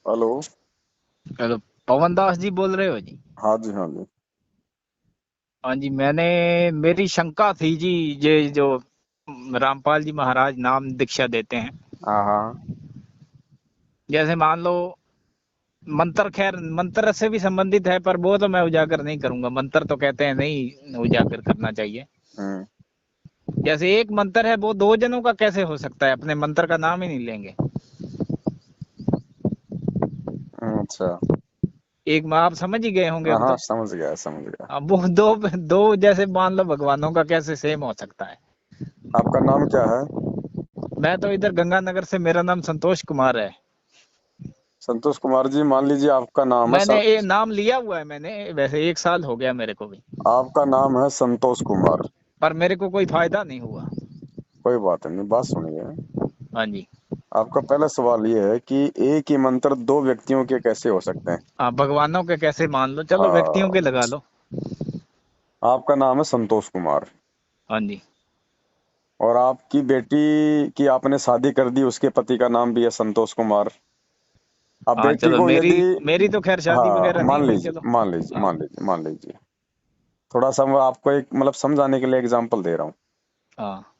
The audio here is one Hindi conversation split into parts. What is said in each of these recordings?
हेलो। हेलो। पवन दास जी बोल रहे हो जी? हाँ जी, हाँ जी। हाँ जी, मेरी शंका थी जी। ये जो रामपाल जी महाराज नाम दीक्षा देते हैं, हाँ हाँ। जैसे मान लो मंत्र, खैर मंत्र से भी संबंधित है पर वो तो मैं उजागर नहीं करूंगा। मंत्र तो कहते हैं नहीं उजागर करना चाहिए। हम्म। जैसे एक मंत्र है वो दो जनों का कैसे हो सकता है? अपने मंत्र का नाम ही नहीं लेंगे। अच्छा। एक माँ, आप समझ ही गए होंगे हाँ अब हाँ, तो। समझ गया समझ गया। अब वो दो दो जैसे मान लो भगवानों का कैसे सेम हो सकता है? आपका नाम क्या है? मैं तो इधर गंगानगर से, मेरा नाम संतोष कुमार है। संतोष कुमार जी, मान लीजिए आपका नाम है मैंने ये नाम लिया हुआ है, मैंने वैसे 1 साल हो गया मेरे को भी, आपका नाम है संतोष कुमार। पर मेरे को कोई फायदा नहीं हुआ। कोई बात नहीं, बात सुनिए। हाँ जी। आपका पहला सवाल ये है कि एक ही मंत्र दो व्यक्तियों के कैसे हो सकते हैं। आप भगवानों के कैसे मान लो, चलो व्यक्तियों हाँ। के लगा लो। आपका नाम है संतोष कुमार, हाँ जी। और आपकी बेटी की आपने शादी कर दी, उसके पति का नाम भी है संतोष कुमार। अब हाँ बेटी चलो, को मेरी यदि, मेरी तो खैर शादी हाँ वगैरह नहीं मान हुई, लीजिए चलो। मान लीजिए हाँ। मान लीजिए मान लीजिए, थोड़ा सा मैं आपको एक मतलब समझाने के लिए एग्जांपल दे रहा हूँ। हाँ।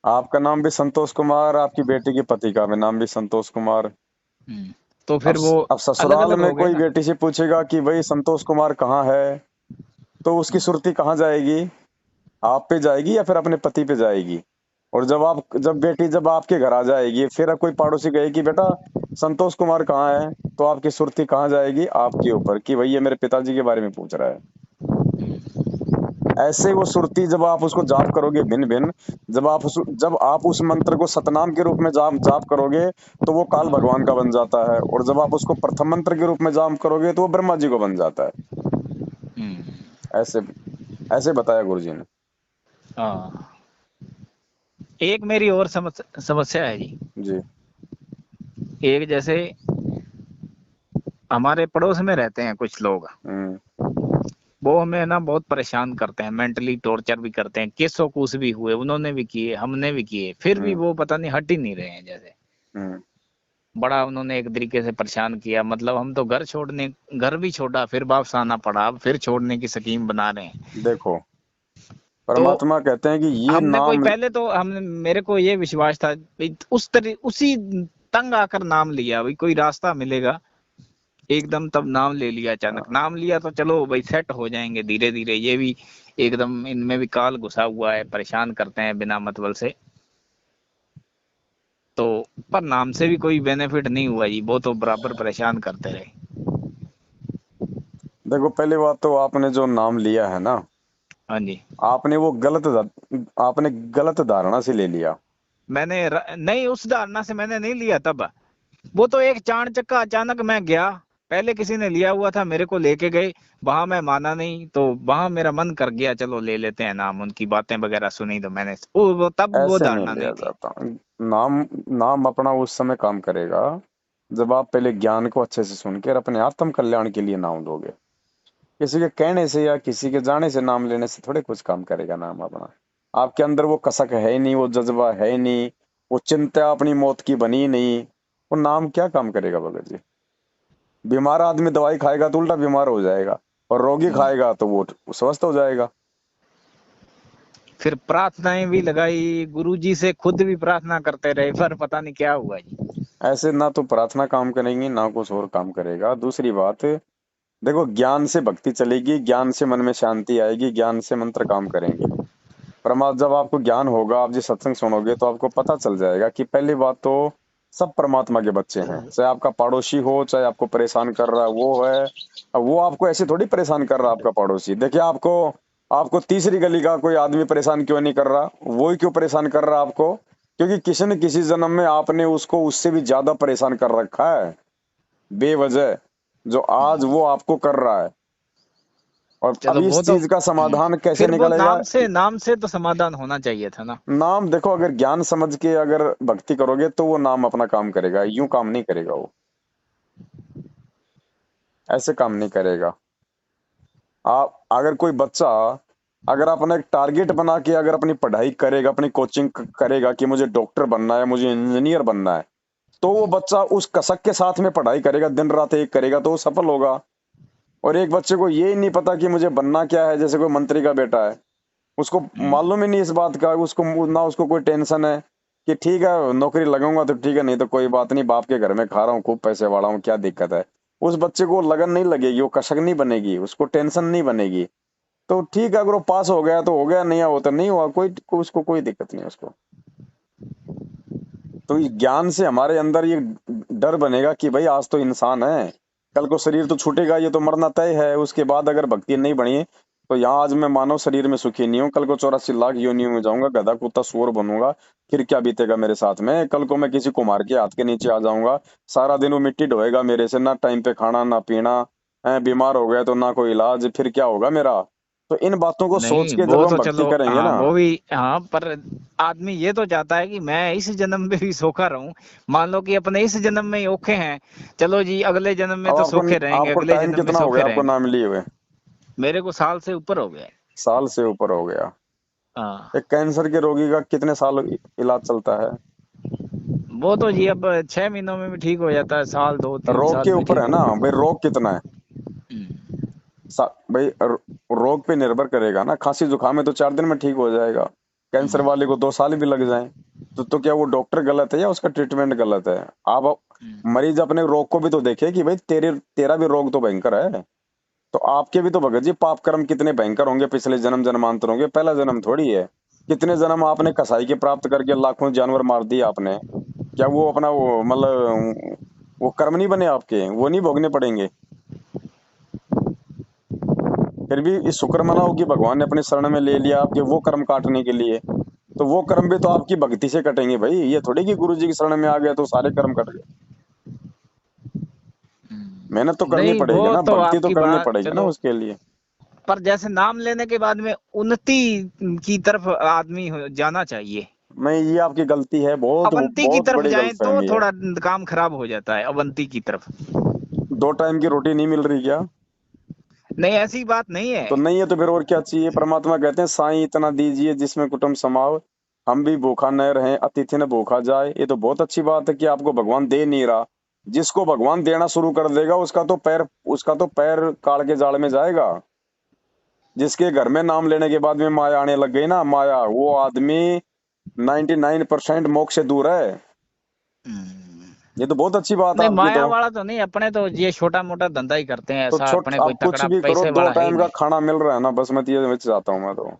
आपका नाम भी संतोष कुमार, आपकी बेटी के पति का भी नाम भी संतोष कुमार। तो अब फिर वो अब अलग ससुराल अलग में हो गए कोई ना। बेटी से पूछेगा कि भाई संतोष कुमार कहाँ है, तो उसकी हम्म, सुर्ती कहाँ जाएगी? आप पे जाएगी या फिर अपने पति पे जाएगी? और जब बेटी जब आपके घर आ जाएगी, फिर कोई पड़ोसी कहे कि बेटा संतोष कुमार कहाँ है, तो आपकी सुर्ती कहाँ जाएगी? आपके ऊपर, कि भाई ये मेरे पिताजी के बारे में पूछ रहा है। ऐसे वो सुरती जब आप उसको जाप करोगे भिन्न भिन्न, जब आप उस मंत्र को सतनाम के रूप में जाप जाप करोगे, तो वो काल हाँ। भगवान का बन जाता है, और जब आप उसको प्रथम मंत्र के रूप में जाप करोगे तो वो ब्रह्मा जी को बन जाता है। हम्म, ऐसे ऐसे बताया गुरु जी ने। हाँ। एक मेरी और समस्या है जी। जी। एक जैसे हमारे पड़ोस में रहते हैं कुछ लोग, हम्म। वो हमें ना बहुत परेशान करते हैं, मेंटली टॉर्चर भी करते हैं। केसों कूस भी हुए, उन्होंने भी किए, हमने भी किए, फिर भी हम्म। वो पता नहीं हट ही नहीं रहे हैं। जैसे हम्म। बड़ा उन्होंने एक तरीके से परेशान किया, मतलब हम तो घर भी छोड़ा, फिर वापस आना पड़ा, अब फिर छोड़ने की स्कीम बना रहे हैं। देखो, तो परमात्मा कहते हैं कि ये हमने कोई नाम। पहले तो हमने मेरे को ये विश्वास था भाई, उसी तंग आकर नाम लिया भाई, कोई रास्ता मिलेगा, एकदम तब नाम ले लिया। अचानक नाम लिया तो चलो भाई सेट हो जाएंगे धीरे धीरे। ये भी एकदम, इनमें भी काल घुसा हुआ है, परेशान करते हैं बिना मतलब से। तो पर नाम से भी कोई बेनिफिट नहीं हुआ जी, वो तो बराबर परेशान करते रहे। देखो, पहली बात तो आपने जो नाम लिया है ना, हाँ जी। आपने गलत धारणा से ले लिया। नहीं, उस धारणा से मैंने नहीं लिया तब। वो तो एक चाण चक्का, अचानक मैं गया, पहले किसी ने लिया हुआ था, मेरे को लेके गए, वहां मैं माना नहीं, तो वहां मेरा मन कर गया चलो ले लेते हैं नाम। उनकी बातें वगैरह सुनी तो मैंने तब वो ऐसे नहीं धारणा लिया नहीं थी। जाता। नाम नाम अपना उस समय काम करेगा जब आप पहले ज्ञान को अच्छे से सुन के और अपने आत्म कल्याण के लिए नाम दोगे। किसी के कहने से या किसी के जाने से नाम लेने से थोड़े कुछ काम करेगा नाम अपना। आपके अंदर वो कसक है ही नहीं, वो जज्बा है ही नहीं, वो चिंता अपनी मौत की बनी ही नहीं। वो नाम क्या काम करेगा भगत जी? बीमार आदमी दवाई खाएगा तो उल्टा बीमार हो जाएगा, और रोगी हम्म। खाएगा तो वो स्वस्थ हो जाएगा। फिर प्रार्थनाएं भी लगाई, गुरुजी से खुद भी प्रार्थना करते रहे, पर पता नहीं क्या हुआ जी। ऐसे ना तो प्रार्थना काम करेंगी, ना कुछ और काम करेगा। दूसरी बात, देखो, ज्ञान से भक्ति चलेगी, ज्ञान से मन में शांति आएगी, ज्ञान से मंत्र काम करेंगे। परमात्मा, जब आपको ज्ञान होगा, आप जी सत्संग सुनोगे तो आपको पता चल जाएगा कि पहली बात तो सब परमात्मा के बच्चे हैं। चाहे आपका पड़ोसी हो, चाहे आपको परेशान कर रहा है वो है। अब वो आपको ऐसे थोड़ी परेशान कर रहा है आपका पड़ोसी। देखिए, आपको आपको तीसरी गली का कोई आदमी परेशान क्यों नहीं कर रहा? वो ही क्यों परेशान कर रहा है आपको? क्योंकि किसी न किसी जन्म में आपने उसको उससे भी ज्यादा परेशान कर रखा है बेवजह, जो आज वो आपको कर रहा है। और अब चलो इस वो तो चीज का समाधान कैसे फिर वो निकलेगा? नाम से तो समाधान होना चाहिए था ना। नाम देखो, अगर ज्ञान समझ के अगर भक्ति करोगे तो वो नाम अपना काम करेगा, यूं काम नहीं करेगा वो। ऐसे काम नहीं करेगा। आप अगर कोई बच्चा, अगर अपना एक टारगेट बना के अगर अपनी पढ़ाई करेगा, अपनी कोचिंग करेगा कि मुझे डॉक्टर बनना है, मुझे इंजीनियर बनना है, तो वो बच्चा उस कसक के साथ में पढ़ाई करेगा, दिन रात एक करेगा तो वो सफल होगा। और एक बच्चे को ये ही नहीं पता कि मुझे बनना क्या है, जैसे कोई मंत्री का बेटा है, उसको मालूम ही नहीं इस बात का, उसको ना उसको कोई टेंशन है कि ठीक है नौकरी लगाऊंगा तो ठीक है, नहीं तो कोई बात नहीं, बाप के घर में खा रहा हूँ, खूब पैसे वाला हूँ, क्या दिक्कत है। उस बच्चे को लगन नहीं लगेगी, वो कसक नहीं बनेगी, उसको टेंशन नहीं बनेगी। तो ठीक है, अगर वो पास हो गया तो हो गया, नहीं हो तो नहीं हुआ, उसको कोई दिक्कत नहीं है उसको। तो इस ज्ञान से हमारे अंदर ये डर बनेगा कि भाई आज तो इंसान है, कल को शरीर तो छूटेगा, ये तो मरना तय है। उसके बाद अगर भक्ति नहीं बनी तो यहाँ आज मैं मानव शरीर में सुखी नहीं हूँ, कल को 84 लाख योनियों में जाऊंगा, गधा कुत्ता सूअर बनूंगा, फिर क्या बीतेगा मेरे साथ में। कल को मैं किसी कुम्हार के हाथ के नीचे आ जाऊंगा, सारा दिन वो मिट्टी ढोएगा मेरे से, ना टाइम पे खाना ना पीना, बीमार हो गया तो ना कोई इलाज, फिर क्या होगा मेरा। तो इन बातों को सोच नहीं के जब वो हम तो भक्ति चलो, करेंगे हाँ ना। वो भी, हाँ पर आदमी ये तो चाहता है कि मैं इस जन्म में भी सोखा रहूं। मान लो कि अपने इस जन्म में ही औखे हैं, चलो जी अगले जन्म में अब तो आपको सोखे रहेंगे, आपको अगले टाइम जन्म में कितना हो सोखे गया आपको रहेंगे। नाम लिए हुए? मेरे को साल से ऊपर हो गया है। साल से ऊपर हो गया। हाँ। एक कैंसर के रोगी का कितने साल इलाज चलता है? वो तो जी अब 6 महीनों में भी ठीक हो जाता है, साल 2-3 रोग साल के भी ऊपर ठीक है हो ना जाता भाई, रोग कितना है। है। भाई रोग पे निर्भर करेगा ना, खांसी जुकाम है तो 4 दिन में ठीक हो जाएगा, कैंसर हम्म, वाले को 2 साल भी लग जाए। तो क्या वो डॉक्टर गलत है या उसका ट्रीटमेंट गलत है? आप हम्म, मरीज अपने रोग को भी तो देखे कि भाई तेरा भी रोग तो भयंकर है। तो आपके भी तो भगत जी पाप कर्म कितने भयंकर होंगे, पिछले जन्म जन्मांतर होंगे, पहला जन्म थोड़ी है। कितने जन्म आपने कसाई के प्राप्त करके लाखों जानवर मार दिए आपने, क्या वो अपना वो मतलब वो कर्म नहीं बने आपके, वो नहीं भोगने पड़ेंगे? फिर भी इस शुक्र मनाओ कि भगवान ने अपने शरण में ले लिया आपके वो कर्म काटने के लिए। तो वो कर्म भी तो आपकी भक्ति से कटेंगे भाई, ये थोड़ी कि गुरु जी की शरण में आ गए तो सारे कर्म कट गए। मेहनत तो करनी नहीं पड़ेगी वो ना, तो भक्ति तो आपकी करनी बात पड़ेगी ना चलो, उसके लिए। पर जैसे नाम लेने के बाद में उन्नति की तरफ आदमी जाना चाहिए। मैं ये आपकी गलती है, बहुत अवंती की बहुत तरफ बड़ी जाएं तो गलतफहमी है। थोड़ा काम खराब हो जाता है, अवंती की तरफ। 2 टाइम की रोटी नहीं मिल रही क्या? नहीं ऐसी बात नहीं है। तो नहीं है तो फिर और क्या चाहिए? परमात्मा कहते हैं साईं इतना दीजिए जिसमें कुटुंब समाओ, हम भी भूखा न रहें अतिथि न भूखा जाए। ये तो बहुत अच्छी बात है कि आपको भगवान दे नहीं रहा। जिसको भगवान देना शुरू कर देगा उसका तो पैर काल के जाल में जाएगा। जिसके घर में नाम लेने के बाद में माया आने लग गई ना, माया, वो आदमी 99% मोक्ष से दूर है। ये तो बहुत अच्छी बात है नहीं आपकी माया तो। वाला तो नहीं, अपने तो ये छोटा मोटा धंधा ही करते हैं, तो ऐसा छोट अपने कोई आप कुछ तकड़ा भी करो, पैसे दो वाला है ही टाइम का नहीं। खाना मिल रहा है ना, बस मैं तो ये चाहता हूँ मैं तो।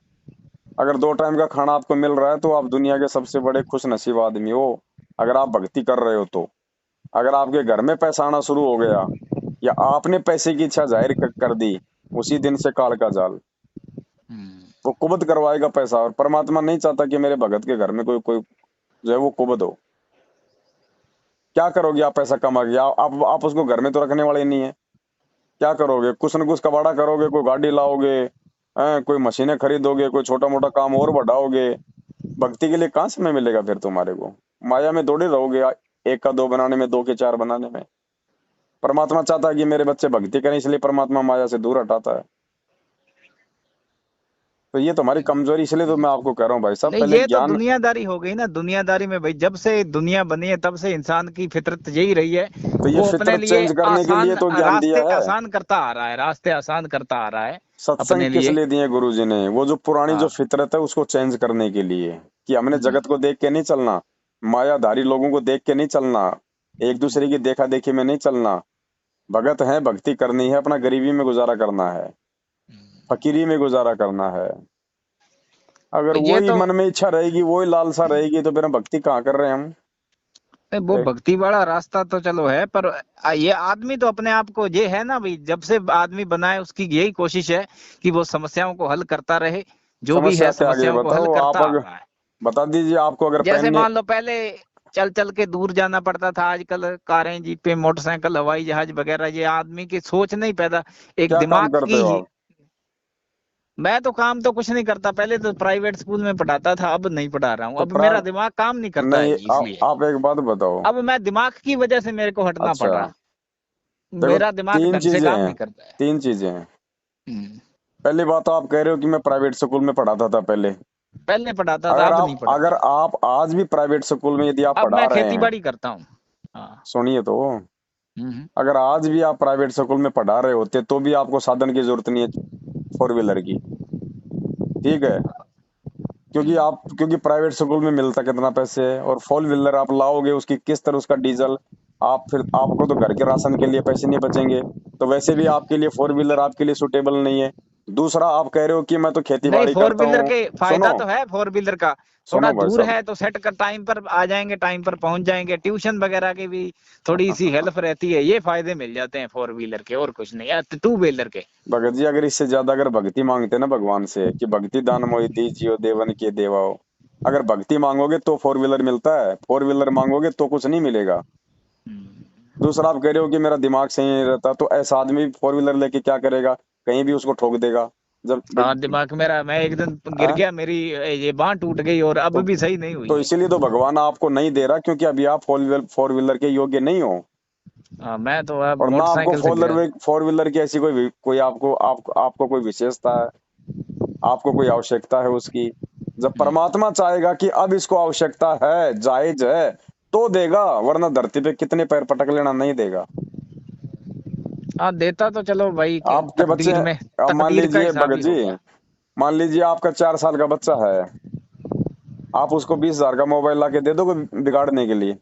अगर 2 टाइम का खाना आपको मिल रहा है तो आप दुनिया के सबसे बड़े खुश नसीब आदमी हो। अगर आप भक्ति कर रहे हो तो। अगर आपके घर में पैसा आना शुरू हो गया या आपने पैसे की इच्छा जाहिर कर दी, उसी दिन से काल का जाल, वो कुबद करवाएगा पैसा। और परमात्मा नहीं चाहता कि मेरे भगत के घर में कोई कोई जो है वो कुबद हो। क्या करोगे आप पैसा कमा के? आप उसको घर में तो रखने वाले नहीं है। क्या करोगे? कुछ न कुछ कबाड़ा करोगे, कोई गाड़ी लाओगे, कोई मशीनें खरीदोगे, कोई छोटा मोटा काम और बढ़ाओगे। भक्ति के लिए कहाँ समय मिलेगा फिर तुम्हारे को? माया में दौड़े रहोगे, एक का दो बनाने में, दो के चार बनाने में। परमात्मा चाहता है कि मेरे बच्चे भक्ति करें, इसलिए परमात्मा माया से दूर हटाता है। तो ये तुम्हारी कमजोरी, इसलिए तो मैं आपको कह रहा हूँ भाई साहब, नहीं पहले ये तो ज्ञान। दुनियादारी हो गई ना, दुनियादारी में भाई जब से दुनिया बनी है तब से इंसान की फितरत यही रही है। तो ये वो अपने फितरत लिए चेंज करने के लिए आसान तो ज्ञान दिया रास्ते है। आसान करता आ रहा है, रास्ते आसान करता आ रहा है सत्संग अपने किस लिए। लिए दिए गुरु जी ने? वो जो पुरानी जो हाँ। फितरत है उसको चेंज करने के लिए, कि हमने जगत को देख के नहीं चलना, मायाधारी लोगों को देख के नहीं चलना, एक दूसरे की देखा देखी में नहीं चलना। भगत है, भक्ति करनी है, अपना गरीबी में गुजारा करना है, फकीरी में गुजारा करना है। अगर तो ये वही तो मन में इच्छा रहेगी, वही लालसा रहेगी, तो फिर हम भक्ति कहाँ कर रहे हैं हम? वो एक भक्ति वाला रास्ता तो चलो है, पर ये आदमी तो अपने आप को ये है ना भाई, जब से आदमी बना है उसकी यही कोशिश है कि वो समस्याओं को हल करता रहे, जो भी समस्या है क्या आगे समस्याओं को हल बताओ करता आप, आ अगर रहा है। बता दीजिए आपको अगर जैसे पहनने। मान लो पहले चल चल के दूर जाना पड़ता था, आजकल कारें जीपें मोटरसाइकिल हवाई जहाज वगैरह, ये आदमी की सोच नहीं पैदा, एक क्या काम दिमाग करते की हो ही। आप? मैं तो काम तो कुछ नहीं करता, पहले तो प्राइवेट स्कूल में पढ़ाता था, अब नहीं पढ़ा रहा हूँ, तो अब मेरा प्राइम दिमाग काम नहीं करता है नहीं, जी, इसलिए आप एक बात बताओ। अब मैं दिमाग की वजह से मेरे को हटना पड़ अच्छा, रहा, देखो मेरा दिमाग तीन ढंग से चीजें काम हैं, नहीं करता है। 3 चीजें हैं। हम्म, पहली बात तो आप कह रहे हो कि मैं प्राइवेट स्कूल में पढ़ाता था पहले। पहले पढ़ाता था, अगर अब नहीं आप अगर पढ़ाता। आप आज भी प्राइवेट स्कूल में यदि आप अब पढ़ा मैं रहे खेती हैं, बाड़ी करता हूँ। हाँ। सुनिए तो, हम्म। अगर आज भी आप प्राइवेट स्कूल में पढ़ा रहे होते तो भी आपको साधन की जरूरत नहीं है, फोर व्हीलर की। ठीक है, क्योंकि प्राइवेट स्कूल में मिलता कितना पैसे है, और फोर व्हीलर आप लाओगे उसकी किस्त और उसका डीजल, आप फिर आपको तो घर के राशन के लिए पैसे नहीं बचेंगे। तो वैसे भी आपके लिए फोर व्हीलर आपके लिए सुटेबल नहीं है। दूसरा, आप कह रहे हो कि मैं तो खेती नहीं, बाड़ी फोर करता व्हीलर हूँ। के फायदा सुनो, तो है फोर व्हीलर का। थोड़ा सुनो भाई दूर साहब, है तो सेट कर टाइम पर आ जाएंगे, टाइम पर पहुंच जाएंगे, ट्यूशन वगैरह की भी थोड़ी सी हेल्प रहती है, ये फायदे मिल जाते हैं फोर व्हीलर के, और कुछ नहीं, या टू व्हीलर के। भगत जी अगर इससे ज्यादा अगर भक्ति मांगते ना भगवान से कि भक्ति दान मोहि दीजियो देवन के देवाओ, अगर भक्ति मांगोगे तो फोर व्हीलर मिलता है, फोर व्हीलर मांगोगे तो कुछ नहीं मिलेगा। दूसरा, आप कह रहे हो कि मेरा दिमाग सही नहीं रहता, तो ऐसा आदमी फोर व्हीलर लेके क्या करेगा, कहीं भी उसको ठोक देगा। जब हाँ, दिमाग मेरा, मैं एक दिन गिर आ? गया, मेरी ये बांह टूट गई और अब तो भी सही नहीं हुई तो है। इसीलिए तो भगवान आपको नहीं दे रहा, क्योंकि अभी आप फोर व्हीलर के योग्य नहीं हो। हाँ, मैं तो अब और ना आपको मोटरसाइकिल से गिरा। फोर व्हीलर की ऐसी कोई आपको कोई विशेषता है, आपको कोई आवश्यकता है उसकी। जब परमात्मा चाहेगा कि अब इसको आवश्यकता है, जायज है, तो देगा, वरना धरती पे कितने पैर पटक लेना, नहीं देगा। हाँ, देता तो चलो भाई आपके बच्चे, तकदीर में, अब मान तकदीर का लीजिए हिसाब भगत ही जी, हो गया। मान लीजिए आपका 4 साल का बच्चा है, आप उसको 20,000 का मोबाइल लाके दे दोगे बिगाड़ने के लिए?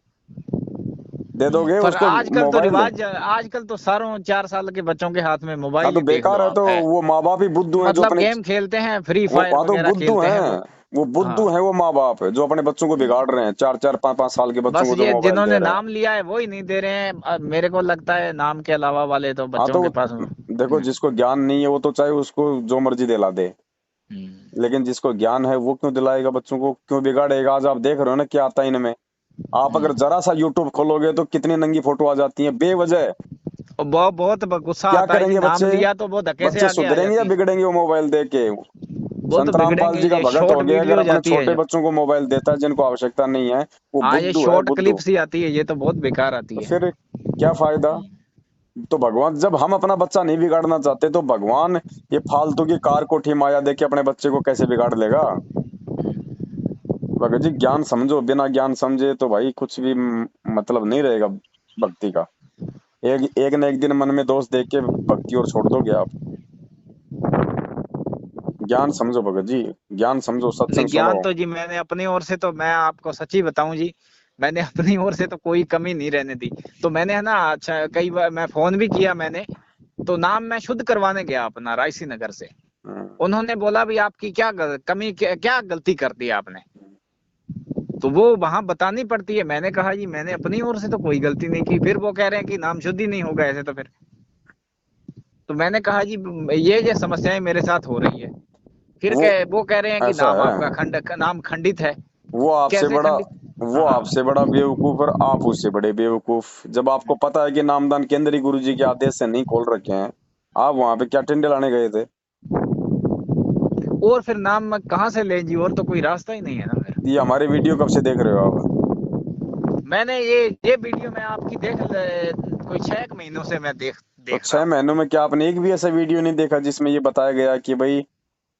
दे दोगे पर उसको आजकल तो मोबाइल? रिवाज, आजकल तो सारों 4 साल के बच्चों के हाथ में हाँ मोबाइल तो ही देख लो बेकार है, तो आप है। वो माँ बाप ही बुद्धू हैं जो मतलब अपने, गेम खेलते हैं, फ्री वो फायर हाँ तो वगैरह बुद्धू खेलते हैं हैं, वो। वो बुद्धू हाँ। हैं, वो माँ बाप है जो अपने बच्चों को बिगाड़ रहे हैं, 4-4 5-5 साल के बच्चों बस को जो ये मोबाइल दे जिन्होंने रहे हैं। नाम लिया है वो ही नहीं दे रहे हैं, मेरे को लगता है नाम के अलावा वाले तो हाँ बच्चों तो के पास। देखो, जिसको ज्ञान नहीं है वो तो चाहे उसको जो मर्जी दिला दे, हम्म। लेकिन जिसको ज्ञान है वो क्यों दिलाएगा बच्चों को, क्यों बिगाड़ेगा? आज आप देख रहे हो ना क्या आता है इनमें। आप अगर जरा सा यूट्यूब खोलोगे तो कितनी नंगी फोटो आ जाती है बेवजह। और बहुत गुस्सा क्या आता है जी, करेंगे नाम बच्चे? लिया तो वो धक्के से बच्चे आगे आ सुधरेंगे या जाती है। बिगड़ेंगे वो मोबाइल देख के? वो तो संत रामपाल बिगड़ेंगे, जी का ये भगत शॉर्ट हो गया, अगर वीडियो अपने जाती है छोटे जो। बच्चों को मोबाइल देता है जिनको आवश्यकता नहीं है, वो हाँ, ये बुद्धू है, शॉर्ट बुद्धू। क्लिप सी आती है, ये तो बहुत बेकार तो आती है। फिर क्या फायदा? तो भगवान, जब हम अपना बच्चा नहीं बिगाड़ना चाहते तो भगवान ये फालतू की कार कोठी माया दे के अपने बच्चे को कैसे बिगाड़ लेगा? भगत जी ज्ञान समझो, बिना ज्ञान समझे तो भाई कुछ भी मतलब नहीं रहेगा भक्ति का। एक एक न एक दिन मन में दोष देख के भक्ति और छोड़ दोगे आप। ज्ञान समझो भगत जी, ज्ञान समझो, नहीं, सत्संग सुनो। ज्ञान तो जी मैंने अपनी ओर से, तो मैं आपको सच्ची बताऊं जी, मैंने अपनी ओर से तो कोई कमी नहीं रहने दी। तो मैंने है ना, अच्छा कई बार मैं फोन भी किया मैंने, तो नाम मैं शुद्ध करवाने गया अपना रायसी नगर से। हम्म, उन्होंने बोला भी आपकी क्या कमी, क्या गलती कर दी आपने, तो वो वहां बतानी पड़ती है। मैंने कहा जी मैंने अपनी ओर से तो कोई गलती नहीं की। फिर वो कह रहे हैं कि नाम शुद्धि नहीं होगा ऐसे तो फिर। तो मैंने कहा जी ये समस्याएं मेरे साथ हो रही है। फिर वो वो कह रहे हैं कि ऐसा नाम है, आपका नाम खंडित है। वो आपसे कैसे बड़ा खंडित? वो हाँ। आपसे बड़ा बेवकूफ और आप उससे बड़े बेवकूफ। जब आपको पता है कि नामदान केंद्र ही गुरु जी के आदेश से नहीं खोल रखे हैं, आप वहां पे क्या टिंडे लाने गए थे? और फिर नाम मैं कहाँ से ले जी, और तो कोई रास्ता ही नहीं है ना फिर। ये हमारे वीडियो कब से देख रहे हो आप? मैंने ये वीडियो मैं आपकी कोई 6 महीनों से मैं तो देख रहा छह हूँ। महीनों में क्या आपने एक भी ऐसा वीडियो नहीं देखा जिसमें ये बताया गया कि भाई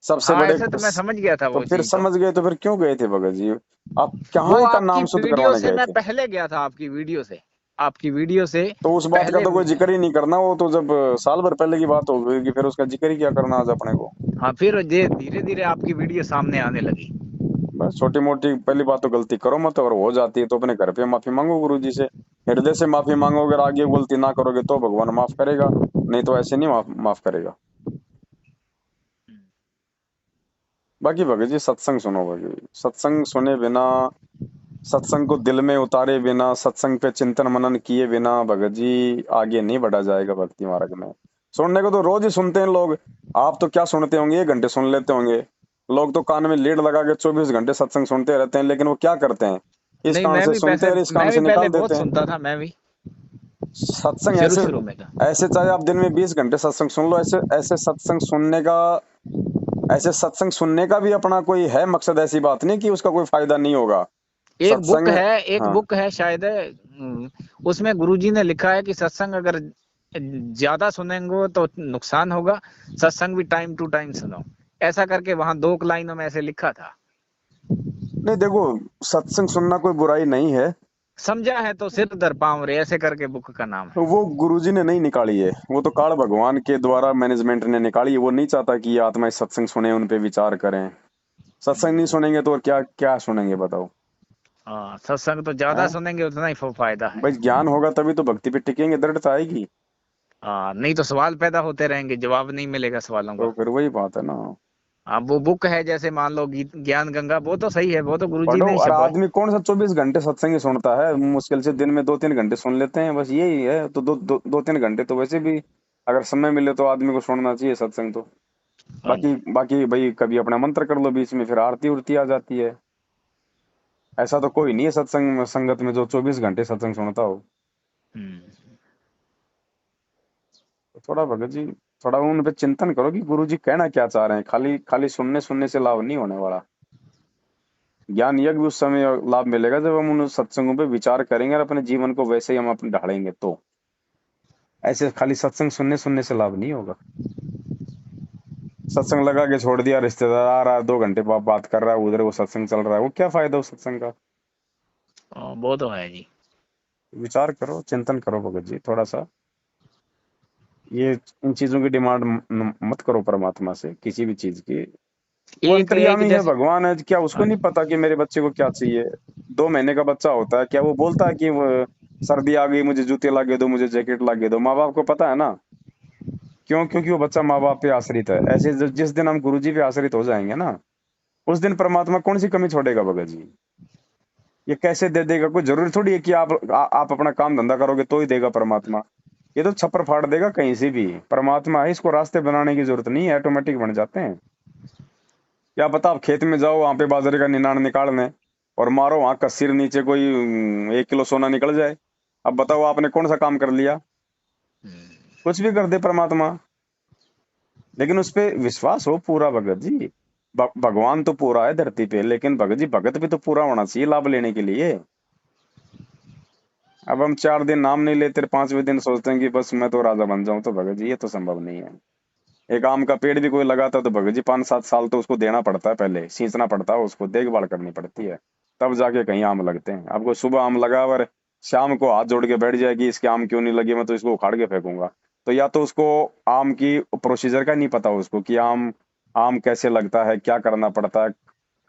सबसे हाँ, बड़े? ऐसे तो मैं समझ गया था तो वो फिर चीज तो। समझ गए तो फिर क्यों गए थे भगत जी? आप वो कहाँ का आपकी नाम शुद्ध वीडियो करवाने से गए मैं थे? पहले गया था, आपकी वीडियो से, आपकी वीडियो से तो उस बात का पहले। तो कोई जिक्र ही नहीं करना, वो तो जब साल भर पहले की बात हो गई कि फिर उसका जिक्र ही क्या करना आज अपने को। हाँ, फिर ये धीरे धीरे आपकी वीडियो सामने आने लगी। बस छोटी मोटी पहली बात तो गलती करो मत, और हो जाती है तो अपने घर पे माफी मांगो गुरु जी से, हृदय से माफी मांगो। अगर आगे गलती ना करोगे तो भगवान माफ करेगा, नहीं तो ऐसे नहीं माफ करेगा। बाकी भगत जी सत्संग सुनो, भगत जी सत्संग सुने बिना, सत्संग को दिल में उतारे बिना, सत्संग पे चिंतन मनन किए बिना भगत जी आगे नहीं बढ़ा जाएगा भक्ति मार्ग में। सुनने को तो रोज ही सुनते हैं लोग, आप तो क्या सुनते होंगे, 1 घंटे सुन लेते होंगे। लोग तो कान में लीड लगा के 24 घंटे सत्संग सुनते रहते हैं, लेकिन वो क्या करते हैं, इस नहीं, कान से सुनते हैं और इस कान मैं से भी पहले निकाल देते बहुत हैं। सुनता था, मैं भी सत्संग शुरू ऐसे, शुरू में था। ऐसे चाहे आप दिन में 20 घंटे सत्संग सुन लो, ऐसे ऐसे सत्संग सुनने का, ऐसे सत्संग सुनने का भी अपना कोई है मकसद, ऐसी बात नहीं कि उसका कोई फायदा नहीं होगा। सत्संग, एक हाँ, बुक है शायद, उसमें गुरुजी ने लिखा है कि सत्संग अगर ज्यादा सुनेंगे तो नुकसान होगा, सत्संग भी टाइम टू टाइम सुनो, ऐसा करके वहां 2 लाइनों में ऐसे लिखा था। नहीं देखो, सत्संग सुनना कोई बुराई नहीं है, समझा है तो सिर दर पाँव रे, ऐसे करके बुक का नाम तो है। वो गुरुजी ने नहीं निकाली है, वो तो काल भगवान के द्वारा मैनेजमेंट ने निकाली है। वो नहीं चाहता कि ये आत्माएं सत्संग सुने, उन पे विचार करें। सत्संग नहीं सुनेंगे तो और क्या क्या सुनेंगे बताओ। हाँ, सत्संग तो ज्यादा हैं? सुनेंगे उतना ही फायदा है। भाई ज्ञान होगा तभी तो भक्ति पे टिकेंगे, दृढ़ता आएगी। हाँ, नहीं तो सवाल पैदा होते रहेंगे, जवाब नहीं मिलेगा सवालों तो का। फिर वही बात है ना। अब वो बुक है, जैसे मान लो ज्ञान गंगा, वो तो सही है, वो तो गुरुजी पढ़ो। ने ही और छापा है। आदमी कौन सा 24 घंटे सत्संग ही सुनता है, मुश्किल से दिन में 2-3 घंटे सुन लेते हैं, बस यही है। तो 2-3 घंटे तो वैसे भी अगर समय मिले तो आदमी को सुनना चाहिए सत्संग तो। हाँ बाकी जी। बाकी भाई कभी अपना मंत्र कर लो बीच में, फिर आरती उरती आ जाती है। ऐसा तो कोई नहीं है सत्संग संगत में जो 24 घंटे सत्संग सुनता हो। हम्म। तो थोड़ा भगत जी, थोड़ा उन पे चिंतन करो कि गुरु जी कहना क्या चाह रहे हैं। खाली खाली सुनने सुनने से लाभ नहीं होने वाला। ज्ञान यज्ञ भी उस समय लाभ मिलेगा जब हम उन सत्संगों पे विचार करेंगे और अपने जीवन को वैसे ही हम अपने ढालेंगे तो। ऐसे खाली सत्संग सुनने सुनने से लाभ नहीं होगा। सत्संग लगा के छोड़ दिया, रिश्तेदार आ रहा है 2 घंटे बात कर रहा है, उधर वो सत्संग चल रहा है, वो क्या फायदा उस सत्संग का। वो तो है जी। विचार करो, चिंतन करो भगत जी थोड़ा सा। ये इन चीजों की डिमांड मत करो परमात्मा से किसी भी चीज की। वो एक एक अंतर्यामी है, जैसे। भगवान है, क्या उसको हाँ नहीं जी। पता कि मेरे बच्चे को क्या चाहिए। 2 महीने का बच्चा होता है, क्या वो बोलता है कि वो सर्दी आ गई मुझे जूते लाके दो, मुझे जैकेट लाके दो। माँ बाप को पता है ना। क्यों? क्योंकि वो बच्चा माँ बाप पे आश्रित है। ऐसे जिस दिन हम गुरु जी पे आश्रित हो जाएंगे ना, उस दिन परमात्मा कौन सी कमी छोड़ेगा भगत जी। ये कैसे दे देगा? कोई जरूरी थोड़ी है कि आप अपना काम धंधा करोगे तो ही देगा परमात्मा। ये तो छप्पर फाड़ देगा कहीं से भी। परमात्मा है, इसको रास्ते बनाने की जरूरत नहीं है, ऑटोमेटिक बन जाते हैं। क्या पता आप खेत में जाओ, वहां पे बाजरे का निनाण निकालने और मारो वहां का सिर नीचे कोई 1 किलो सोना निकल जाए। अब बताओ आपने कौन सा काम कर लिया। कुछ भी कर दे परमात्मा, लेकिन उस पे विश्वास हो पूरा भगत जी। भगवान तो पूरा है धरती पे, लेकिन भगत जी भगत भी तो पूरा होना चाहिए लाभ लेने के लिए। अब हम 4 दिन नाम नहीं लेते, 5वें दिन सोचते हैं कि बस मैं तो राजा बन जाऊं, तो भगत जी ये तो संभव नहीं है। एक आम का पेड़ भी कोई लगाता है तो भगत जी 5-7 साल तो उसको देना पड़ता है, पहले सींचना पड़ता है, उसको देखभाल करनी पड़ती है, तब जाके कहीं आम लगते हैं। आपको सुबह आम लगा और शाम को हाथ जोड़ के बैठ जाए कि इसके आम क्यों नहीं लगे, मैं तो इसको उखाड़ के फेंकूंगा। तो या तो उसको आम की प्रोसीजर का नहीं पता उसको कि आम आम कैसे लगता है, क्या करना पड़ता है,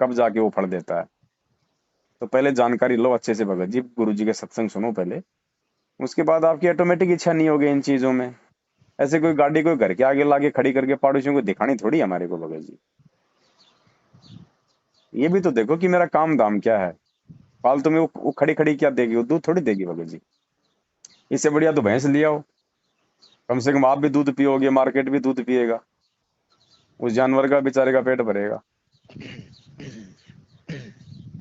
कब जाके वो फल देता है। तो पहले जानकारी लो अच्छे से भगत जी, गुरु जी के सत्संग सुनो पहले, उसके बाद आपकी ऑटोमेटिक इच्छा नहीं होगी इन चीजों में। ऐसे कोई गाड़ी कोई घर के आगे लाके खड़ी करके पड़ोसियों को दिखानी थोड़ी है हमारे को भगत जी। ये भी तो देखो कि मेरा काम दाम क्या है। फालतू में वो खड़ी खड़ी क्या देगी, वो दूध थोड़ी देगी भगत जी। इससे बढ़िया तो भैंस ले आओ, कम से कम आप भी दूध पियोगे, मार्केट भी दूध पिएगा, उस जानवर का बेचारे का पेट भरेगा।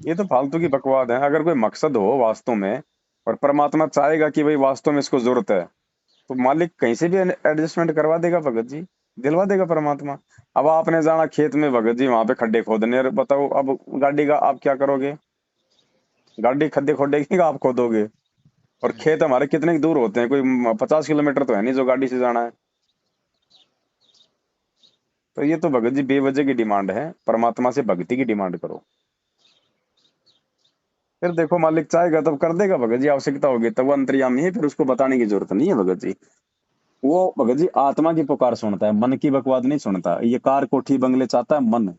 ये तो फालतू की बकवाद है। अगर कोई मकसद हो वास्तव में और परमात्मा चाहेगा कि भाई वास्तव में इसको जरूरत है, तो मालिक कहीं से भी एडजस्टमेंट करवा देगा भगत जी, दिलवा देगा परमात्मा। अब आपने जाना खेत में भगत जी, वहां पे खड्डे खोदने, और बताओ अब गाड़ी का आप क्या करोगे? गाड़ी खड्डे खोदेगी आप खोदोगे? और खेत हमारे कितने दूर होते हैं, कोई 50 किलोमीटर तो है नहीं जो गाड़ी से जाना है। तो ये तो भगत जी बेवजह की डिमांड है, परमात्मा से भक्ति की डिमांड करो। फिर देखो मालिक चाहेगा तब कर देगा भगत जी, आवश्यकता होगी तब वो अंतर्यामी है, फिर उसको बताने की जरूरत नहीं है भगत जी। वो भगत जी आत्मा की पुकार सुनता है, मन की बकवाद नहीं सुनता। ये कार कोठी बंगले चाहता है मन,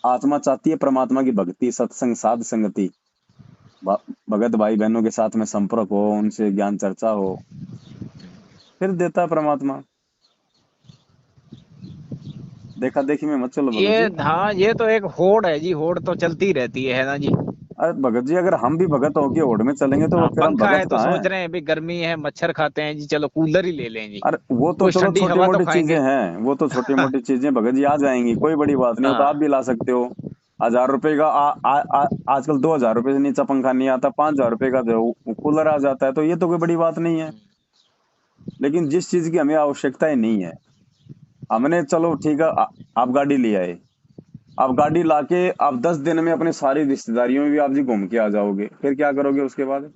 आत्मा चाहती है परमात्मा की भक्ति, सत्संग, साध संगति, भ- भगत भाई बहनों के साथ में संपर्क हो, उनसे ज्ञान चर्चा हो, फिर देता है परमात्मा। देखा देखी में मत चलो भगत ये जी। हाँ, ये तो एक होड़ है जी, होड़ तो चलती रहती है ना जी। अरे भगत जी अगर हम भी भगत होके होड़ में चलेंगे तो हाँ, फिर हम पंखा है भगत तो कहाँ सोच हैं? रहे हैं भी गर्मी है, मच्छर खाते हैं जी, चलो कूलर ही ले लें जी। अरे वो तो कुछ चलो ठंडी छोटी हवा तो मोटी चीजें खाएंगे। हैं, वो तो छोटी मोटी चीजें भगत जी आ जाएंगी, कोई बड़ी बात नहीं, हो तो आप हाँ। भी ला सकते हो। 1000 रुपए का आजकल 2000 रुपए से नीचा पंखा नहीं आता, 5000 रुपए का जो कूलर आ जाता है, तो ये तो कोई बड़ी बात नहीं है। लेकिन जिस चीज की हमें आवश्यकता ही नहीं है, हमने चलो ठीक है, आप गाड़ी ले आए, आप गाड़ी लाके आप 10 दिन में अपने सारी रिश्तेदारियों में भी आप जी घूम के आ जाओगे, फिर क्या करोगे उसके बाद?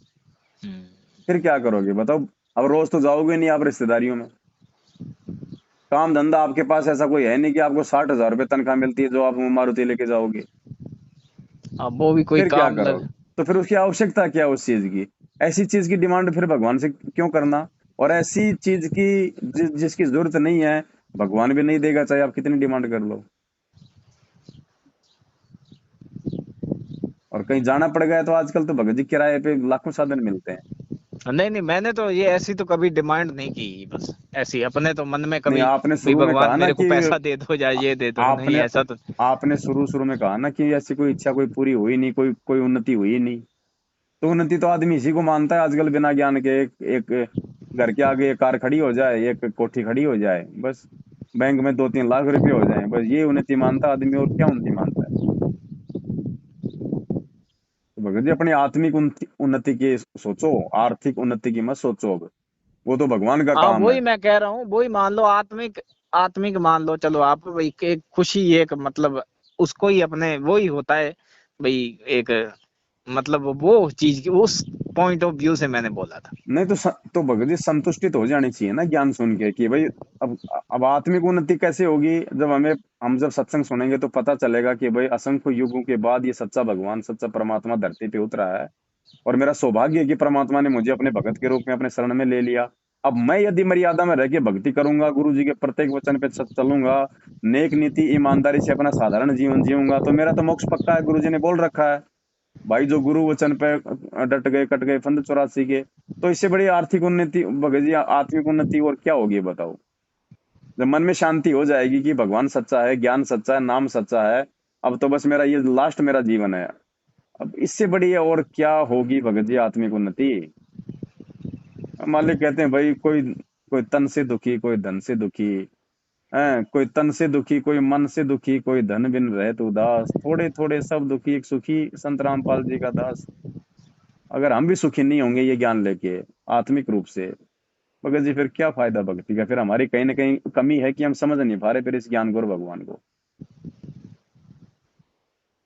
फिर क्या करोगे बताओ? अब रोज तो जाओगे नहीं आप रिश्तेदारियों में। काम धंधा आपके पास ऐसा कोई है नहीं कि आपको 60,000 रुपए तनख्वाह मिलती है जो आप मारुति लेके जाओगे। अब वो भी कोई फिर क्या काम लग। करोगे? तो फिर उसकी आवश्यकता क्या है उस चीज की? ऐसी चीज की डिमांड फिर भगवान से क्यों करना? और ऐसी चीज की जिसकी जरूरत नहीं है, भगवान भी नहीं देगा, चाहे आप कितनी डिमांड कर लो। और कहीं जाना पड़ गया तो आजकल तो भगत जी किराए पे लाखों साधन मिलते हैं। नहीं नहीं, मैंने तो ये ऐसी तो कभी डिमांड नहीं की, बस ऐसी अपने तो मन में नहीं, कभी आपने भी शुरू में भगवान कहा ना मेरे को कि पैसा दे दो या ये दे दो, नहीं आपने ऐसा तो। आपने शुरू में कहा ना कि ऐसी कोई इच्छा कोई पूरी हुई नहीं, कोई कोई उन्नति हुई नहीं। तो उन्नति तो आदमी इसी को मानता है आजकल, बिना ज्ञान के। एक घर के आगे एक कार खड़ी हो जाए, एक कोठी खड़ी हो जाए, बस बैंक में 2-3 लाख रुपए हो जाए, बस ये उन्नति मानता आदमी, और क्या उन्नति मानता है? तो भगत जी अपनी आत्मिक उन्नति उन्नति की सोचो, आर्थिक उन्नति की मत सोचो अब। वो तो भगवान का हाँ काम है। वही मैं कह रहा हूँ, वही मान लो आत्मिक, आत्मिक मान लो, चलो आप भाई एक खुशी, एक मतलब उसको ही अपने वो ही होता है भाई, एक मतलब वो चीज की उस पॉइंट ऑफ व्यू से मैंने बोला था। नहीं तो तो भगत जी संतुष्टि तो हो जानी चाहिए ना ज्ञान सुन के, कि भाई अब आत्मिक उन्नति कैसे होगी? जब हम जब सत्संग सुनेंगे तो पता चलेगा कि भाई असंख्य युगों के बाद ये सच्चा भगवान, सच्चा परमात्मा धरती पे उतरा है। और मेरा सौभाग्य है कि परमात्मा ने मुझे अपने भगत के रूप में अपने शरण में ले लिया। अब मैं यदि मर्यादा में रह के भक्ति करूंगा, गुरु जी के प्रत्येक वचन पे चलूंगा, नेक नीति ईमानदारी से अपना साधारण जीवन जीऊंगा, तो मेरा तो मोक्ष पक्का है। गुरु जी ने बोल रखा है भाई, जो गुरु वचन पे डट गए, कट गए फंद 84 के। तो इससे बड़ी आर्थिक उन्नति, भगत जी आत्मिक उन्नति और क्या होगी बताओ? जब मन में शांति हो जाएगी कि भगवान सच्चा है, ज्ञान सच्चा है, नाम सच्चा है, अब तो बस मेरा ये लास्ट मेरा जीवन है। अब इससे बड़ी और क्या होगी भगत जी आत्मिक उन्नति? मालिक कहते हैं भाई, कोई कोई तन से दुखी, कोई धन से दुखी है, कोई तन से दुखी, कोई मन से दुखी, कोई धन बिन रहे तो उदास, थोड़े थोड़े सब दुखी एक सुखी, संत रामपाल जी का दास। अगर हम भी सुखी नहीं होंगे ये ज्ञान लेके आत्मिक रूप से, भगत जी फिर क्या फायदा भक्ति का? फिर हमारी कहीं ना कहीं कमी है कि हम समझ नहीं पा रहे फिर इस ज्ञान को और भगवान को।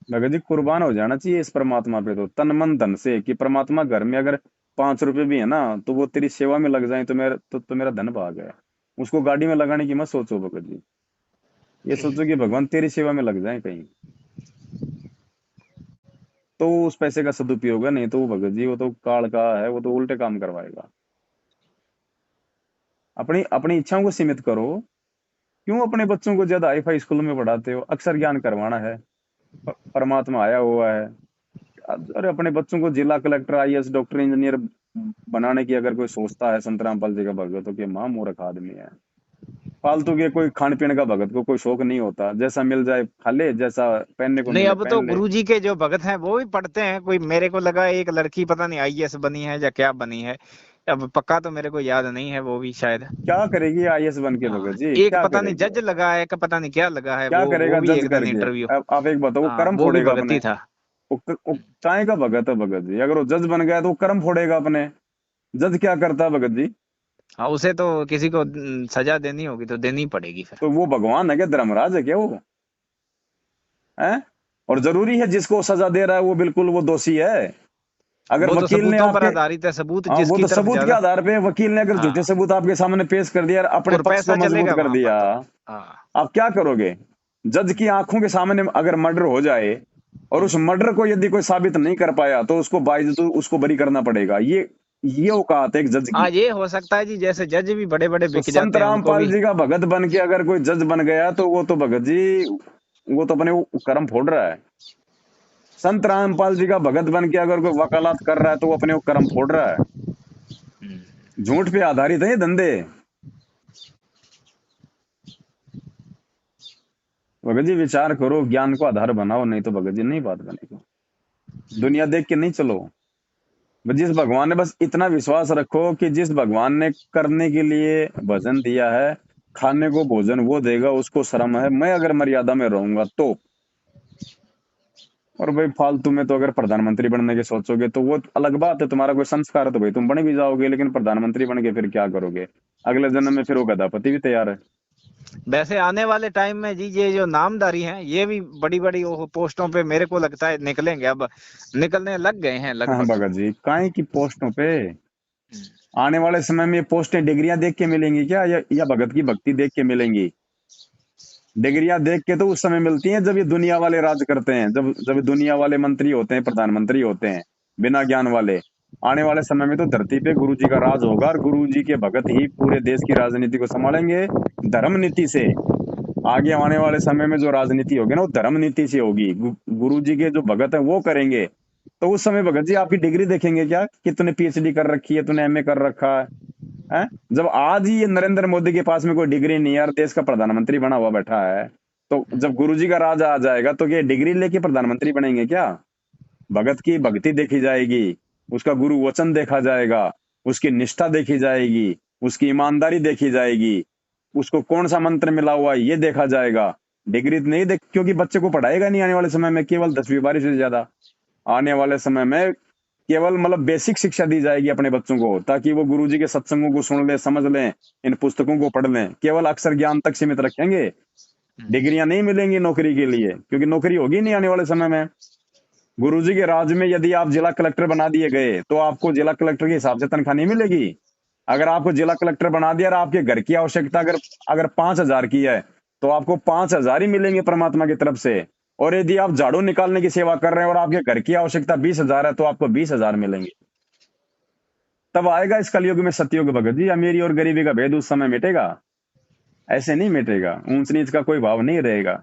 भगत जी कुर्बान हो जाना चाहिए इस परमात्मा पे, तो तन मन धन से, कि परमात्मा घर में अगर 5 रुपए भी है ना, तो वो तेरी सेवा में लग जाए तो मेरा धन भाग है। उसको गाड़ी में लगाने की मत सोचो भगत जी, ये सोचो कि भगवान तेरी सेवा में लग जाए कहीं, तो उस पैसे का सदुपयोग है। नहीं तो वो भगत जी वो तो काल का है, वो तो उल्टे काम करवाएगा। अपनी अपनी इच्छाओं को सीमित करो। क्यों अपने बच्चों को ज्यादा हाई फाई स्कूल में पढ़ाते हो? अक्षर ज्ञान करवाना है, परमात्मा आया हुआ है। अरे अपने बच्चों को जिला कलेक्टर, आईएएस, डॉक्टर, इंजीनियर बनाने की अगर कोई सोचता है, संत रामपाल जी का भगत, तो क्या माँ मूर्ख आदमी है। फालतू के कोई खान पीने का भगत को कोई शौक नहीं होता, जैसा मिल जाए खा ले, जैसा पहनने को नहीं मिले अब तो पहन ले। गुरुजी के जो भगत हैं वो भी पढ़ते हैं, कोई मेरे को लगा एक लड़की पता नहीं आईएएस बनी है या क्या बनी है, अब पक्का तो मेरे को याद नहीं है, वो भी शायद। क्या करेगी आईएएस बन के हाँ भगत जी, एक क्या पता नहीं करेगी? जज लगा है, का पता नहीं क्या लगा है, क्या वो करेगा भी जज एक दिन करके? इंटरव्यू। अब आप एक बताओ, वो हाँ कर्म वो भी फोड़ेगा भगत अपने। ही था। वो चाय का भगत है भगत जी, अगर वो जज बन गया तो वो कर्म फोड़ेगा अपने। जज क्या करता है भगत जी? हाँ उसे तो किसी को सजा देनी होगी तो देनी पड़ेगी फिर। तो वो भगवान है क्या? धर्मराज है क्या वो? है? और जरूरी है जिसको सजा दे रहा है वो बिल्कुल वो दोषी है? अगर वो तो वकील ने सबूतों पर आपके, आधारित है, सबूत हाँ वो जिसकी तो तरफ सबूत के ज्यादा। आधार पे, वकील ने अगर झूठे हाँ सबूत आपके सामने पेश कर दिया और अपने और पक्ष को पैसा मजबूत चलेगा कर वहां पर दिया, तो। हाँ आप क्या करोगे? जज की आंखों के सामने अगर मर्डर हो जाए और उस मर्डर को यदि कोई साबित नहीं कर पाया, तो उसको बाइज्जत उसको बरी करना पड़ेगा। ये औकात है एक जज हाँ की। ये हो सकता है जी, जैसे जज भी बड़े बड़े तो बिक संत जाते हैं उनको रामपाल भी। जी का भगत बन के अगर कोई जज बन गया, तो वो तो भगत जी वो तो अपने कर्म फोड़ रहा है। संत रामपाल जी का भगत बन के अगर कोई वकालत कर रहा है, तो वो अपने कर्म फोड़ रहा है। झूठ पे आधारित है ये धंधे। भगत जी विचार करो, ज्ञान को आधार बनाओ, नहीं तो भगत जी नहीं बात बनेगी। दुनिया देख के नहीं चलो। जिस भगवान ने, बस इतना विश्वास रखो कि जिस भगवान ने करने के लिए भजन दिया है, खाने को भोजन वो देगा, उसको शर्म है, मैं अगर मर्यादा में रहूंगा तो। और भाई फालतू में तो अगर प्रधानमंत्री बनने के सोचोगे तो वो अलग बात है, तुम्हारा कोई संस्कार है तो भाई तुम बन भी जाओगे, लेकिन प्रधानमंत्री बन के फिर क्या करोगे? अगले जन्म में फिर वो गधापति भी तैयार है। वैसे आने वाले टाइम में जी ये जो नामधारी हैं ये भी बड़ी बड़ी पोस्टों पे मेरे को लगता है निकलेंगे, अब निकलने लग गए हैं हाँ लगभग। भगत जी, काय की पोस्टों पे आने वाले समय में ये पोस्टें डिग्रियां देख के मिलेंगी क्या, या भगत की भक्ति देख के मिलेंगी? डिग्रियां देख के तो उस समय मिलती हैं जब ये दुनिया वाले राज करते हैं, जब जब ये दुनिया वाले मंत्री होते हैं, प्रधानमंत्री होते हैं। बिना ज्ञान वाले। आने वाले समय में तो धरती पे गुरु जी का राज होगा और गुरु जी के भगत ही पूरे देश की राजनीति को संभालेंगे धर्म नीति से। आगे आने वाले समय में जो राजनीति होगी ना वो धर्म नीति से होगी, गुरु जी के जो भगत है वो करेंगे। तो उस समय भगत जी आपकी डिग्री देखेंगे क्या कि तूने पीएचडी कर रखी है, तूने एमए कर रखा है? जब आज ही ये नरेंद्र मोदी के पास में कोई डिग्री नहीं है यार, देश का प्रधानमंत्री बना हुआ बैठा है, तो जब गुरु जी का राज आ जाएगा तो ये डिग्री लेके प्रधानमंत्री बनेंगे क्या? भगत की भक्ति देखी जाएगी, उसका गुरु वचन देखा जाएगा, उसकी निष्ठा देखी जाएगी, उसकी ईमानदारी देखी जाएगी, उसको कौन सा मंत्र मिला हुआ है ये देखा जाएगा। डिग्री नहीं देख, क्योंकि बच्चे को पढ़ाएगा नहीं आने वाले समय में केवल 10वीं 12वीं से ज्यादा। आने वाले समय में केवल मतलब बेसिक शिक्षा दी जाएगी अपने बच्चों को, ताकि वो गुरुजी के सत्संगों को सुन ले, समझ लें, इन पुस्तकों को पढ़ लें। केवल अक्षर ज्ञान तक सीमित रखेंगे, डिग्रियां नहीं मिलेंगी नौकरी के लिए, क्योंकि नौकरी होगी नहीं आने वाले समय में। गुरुजी के राज में यदि आप जिला कलेक्टर बना दिए गए तो आपको जिला कलेक्टर के हिसाब से तनख्वाह नहीं मिलेगी। अगर आपको जिला कलेक्टर बना दिया और आपके घर की आवश्यकता अगर अगर 5,000 की है तो आपको 5,000 ही मिलेंगे परमात्मा की तरफ से। और यदि आप झाड़ू निकालने की सेवा कर रहे हैं और आपके घर की आवश्यकता 20,000 है तो आपको 20,000 मिलेंगे। तब आएगा इस कलयुग में सतयुग भगत जी, अमीरी और गरीबी का भेद उस समय मिटेगा। ऐसे नहीं मिटेगा, ऊंच नीच का कोई भाव नहीं रहेगा।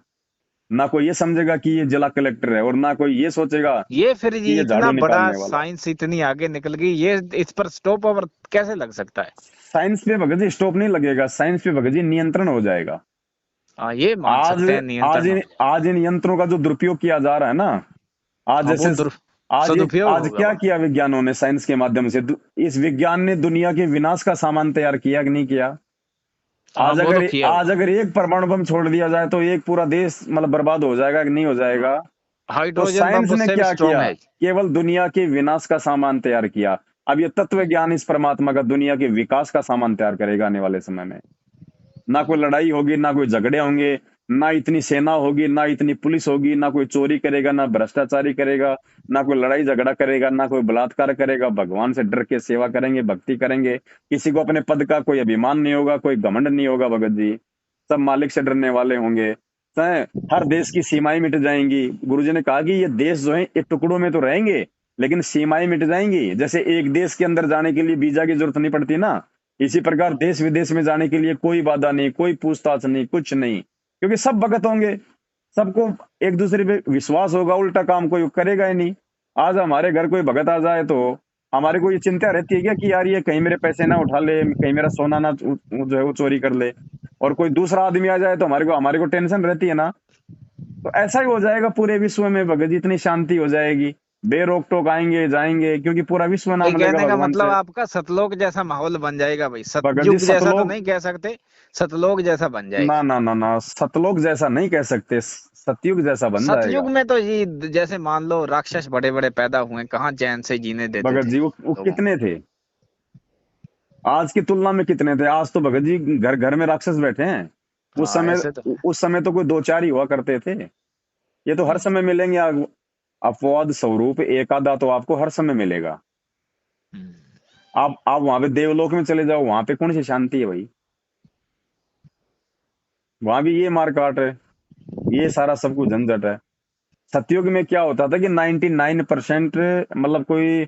ना कोई ये समझेगा कि ये जिला कलेक्टर है और ना कोई ये सोचेगा ये फिर कि ये ये इतना झाड़ू बड़ा निकालने वाला है। साइंस इतनी आगे निकल गई, ये इस पर स्टॉप ओवर कैसे लग सकता है? साइंस पे भगत जी स्टॉप नहीं लगेगा, साइंस पे भगत जी नियंत्रण हो जाएगा। हाँ, ये मान आज सकते हैं आज नियंत्रण हो इन जाए। आज इन यंत्रों का जो दुरुपयोग किया जा रहा है ना, आज हाँ, वो जैसे सदुपयोग आज होगा क्या वहाँ। किया विज्ञानों ने साइंस के माध्यम से, इस विज्ञान ने दुनिया के विनाश का सामान तैयार किया कि नहीं किया? हाँ, वो तो किया आज हुआ। अगर एक परमाणु बम छोड़ दिया जाए तो एक पूरा देश मतलब बर्बाद हो जाएगा कि नहीं हो जाएगा? तो हाइड्रोजन बम साइंस ने उससे भी क्या स्ट्रॉन्ग किया? है। केवल दुनिया के विनाश का सामान तैयार किया। अब ये तत्व ज्ञान इस परमात्मा का दुनिया के विकास का सामान तैयार करेगा आने वाले समय में। ना कोई लड़ाई होगी, ना कोई झगड़े होंगे, ना इतनी सेना होगी, ना इतनी पुलिस होगी, ना कोई चोरी करेगा, ना भ्रष्टाचारी करेगा, ना कोई लड़ाई झगड़ा करेगा, ना कोई बलात्कार करेगा। भगवान से डर के सेवा करेंगे, भक्ति करेंगे। किसी को अपने पद का कोई अभिमान नहीं होगा, कोई घमंड नहीं होगा भगत जी। सब मालिक से डरने वाले होंगे। हर देश की सीमाएं मिट जाएंगी। गुरुजी ने कहा कि ये देश जो है ये टुकड़ों में तो रहेंगे लेकिन सीमाएं मिट जाएंगी। जैसे एक देश के अंदर जाने के लिए वीजा की जरूरत नहीं पड़ती ना, इसी प्रकार देश विदेश में जाने के लिए कोई बाधा नहीं, कोई पूछताछ नहीं, कुछ नहीं, क्योंकि सब भगत होंगे। सबको एक दूसरे पे विश्वास होगा, उल्टा काम कोई करेगा ही नहीं। आज हमारे घर कोई भगत आ जाए तो हमारे को ये चिंता रहती है क्या कि यार ये कहीं मेरे पैसे ना उठा ले, कहीं मेरा सोना ना जो है वो चोरी कर ले। और कोई दूसरा आदमी आ जाए तो हमारे को टेंशन रहती है ना। तो ऐसा ही हो जाएगा पूरे विश्व में भगत जी, इतनी शांति हो जाएगी। बेरोक टोक आएंगे जाएंगे, क्योंकि पूरा विश्व ये नाम लेगा कहने का भगवान मतलब से। आपका सतलोक जैसा माहौल बन जाएगा भाई, भगत जी सतयुग जैसा तो सतलोक, नहीं कह सकते, सतलोक जैसा बन ना जाएगा। ना ना ना, सतलोक जैसा नहीं कह सकते, सतयुग जैसा बन सतयुग जाएगा। में तो ये जैसे मान लो राक्षस बड़े बड़े पैदा हुए, कहाँ चैन से जीने देते भगत थे जी वो लोगों को। कितने थे? आज की तुलना में कितने थे? आज तो भगत जी घर घर में राक्षस बैठे हैं। हाँ, ऐसे तो है। उस समय तो कोई दो चार ही हुआ करते थे। ये तो हर हम्म, समय मिलेंगे। अपवाद स्वरूप एक आधा तो आपको हर समय मिलेगा। हम्म। आप वहां पे देवलोक में चले जाओ, वहां पे कौन सी शांति है भाई? वहां भी ये मार काट है, ये सारा सब कुछ झंझट है। सतयुग में क्या होता था कि 99% मतलब कोई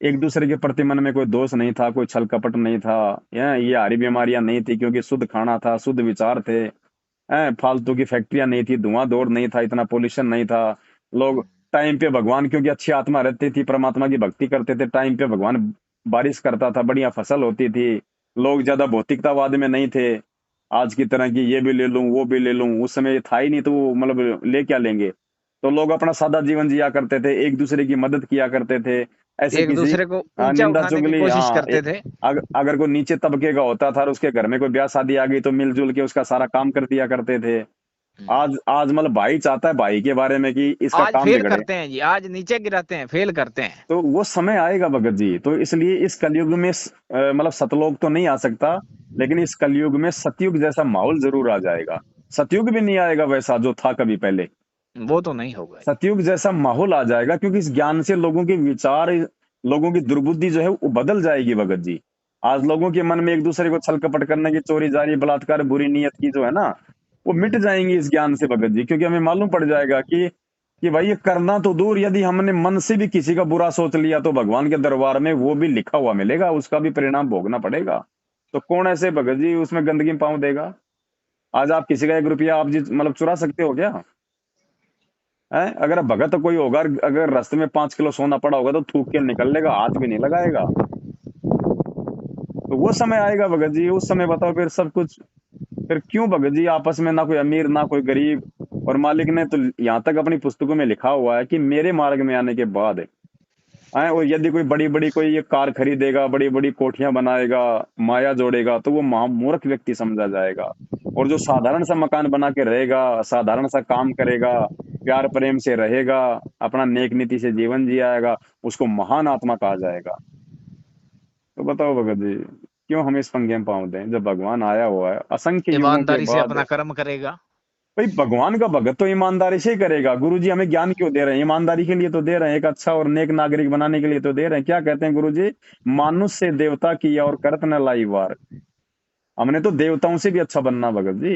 एक दूसरे के प्रति मन में कोई दोष नहीं था, कोई छल कपट नहीं था, ये हारी बीमारियां नहीं थी, क्योंकि शुद्ध खाना था, शुद्ध विचार थे। फालतू की फैक्ट्रियां नहीं थी, धुआं दौड़ नहीं था, इतना पोल्यूशन नहीं था। लोग टाइम पे भगवान, क्योंकि अच्छी आत्मा रहती थी, परमात्मा की भक्ति करते थे, टाइम पे भगवान बारिश करता था, बढ़िया फसल होती थी। लोग ज्यादा भौतिकतावाद में नहीं थे, आज की तरह की ये भी ले लूं वो भी ले लूं। उस समय ये था ही नहीं, तो वो मतलब ले क्या लेंगे? तो लोग अपना सादा जीवन जिया करते थे, एक दूसरे की मदद किया करते थे। ऐसे एक किसी दूसरे को ऊंचा निंदा उठाने की चुगली, कोशिश हाँ, करते थे। अगर कोई नीचे तबके का होता था और उसके घर में कोई ब्याह शादी आ गई तो मिलजुल के उसका सारा काम कर दिया करते थे। आज मतलब भाई चाहता है भाई के बारे में कि इसका आज काम फेल बिगड़े। करते हैं जी, आज नीचे गिराते हैं, फेल करते हैं। तो वो समय आएगा भगत जी। तो इसलिए इस कलयुग में मतलब सतलोक तो नहीं आ सकता, लेकिन इस कलयुग में सतयुग जैसा माहौल जरूर आ जाएगा। सतयुग भी नहीं आएगा वैसा जो था कभी पहले। वो तो नहीं होगा। सतयुग जैसा माहौल आ जाएगा, क्योंकि इस ज्ञान से लोगों के विचार, लोगों की दुर्बुद्धि जो है वो बदल जाएगी भगत जी। आज लोगों के मन में एक दूसरे को छल कपट करने की, चोरी जारी बलात्कार बुरी नीयत की जो है ना, वो मिट जाएंगी इस ज्ञान से भगत जी। क्योंकि हमें मालूम पड़ जाएगा कि कि भाई ये करना तो दूर, यदि हमने मन से भी किसी का बुरा सोच लिया तो भगवान के दरबार में वो भी लिखा हुआ मिलेगा, उसका भी परिणाम भोगना पड़ेगा। तो कौन ऐसे भगत जी उसमें गंदगी में पाँव देगा? आज आप किसी का 1 रुपया आप जी मतलब चुरा सकते हो क्या? है अगर भगत कोई होगा, अगर रास्ते में 5 किलो सोना पड़ा होगा तो थूक के निकल लेगा, हाथ भी नहीं लगाएगा। तो वो समय आएगा भगत जी, उस समय बताओ फिर सब कुछ, फिर क्यों भगत जी आपस में ना कोई अमीर ना कोई गरीब। और मालिक ने तो यहाँ तक अपनी पुस्तकों में लिखा हुआ है कि मेरे मार्ग में आने के बाद है, और यदि कोई बड़ी बड़ी कोई ये कार खरीदेगा, बड़ी बड़ी कोठियां बनाएगा, माया जोड़ेगा, तो वो महामूर्ख व्यक्ति समझा जाएगा। और जो साधारण सा मकान बना के रहेगा, साधारण सा काम करेगा, प्यार प्रेम से रहेगा, अपना नेक नीति से जीवन जियाएगा, उसको महान आत्मा कहा जाएगा। तो बताओ भगत जी, क्यों हम इस पंगे में पाँव दें जब भगवान आया हुआ है असंख्य युगों के ईमानदारी से बाद। अपना कर्म करेगा। भाई भगवान का भगत तो ईमानदारी से ही करेगा। गुरु जी हमें ज्ञान क्यों दे रहे हैं? ईमानदारी के लिए तो दे रहे हैं, एक अच्छा और नेक नागरिक बनाने के लिए तो दे रहे हैं। क्या कहते हैं गुरु जी? मानुष से देवता किया और करत न लाई वार। हमने तो देवताओं से भी अच्छा बनना भगत जी।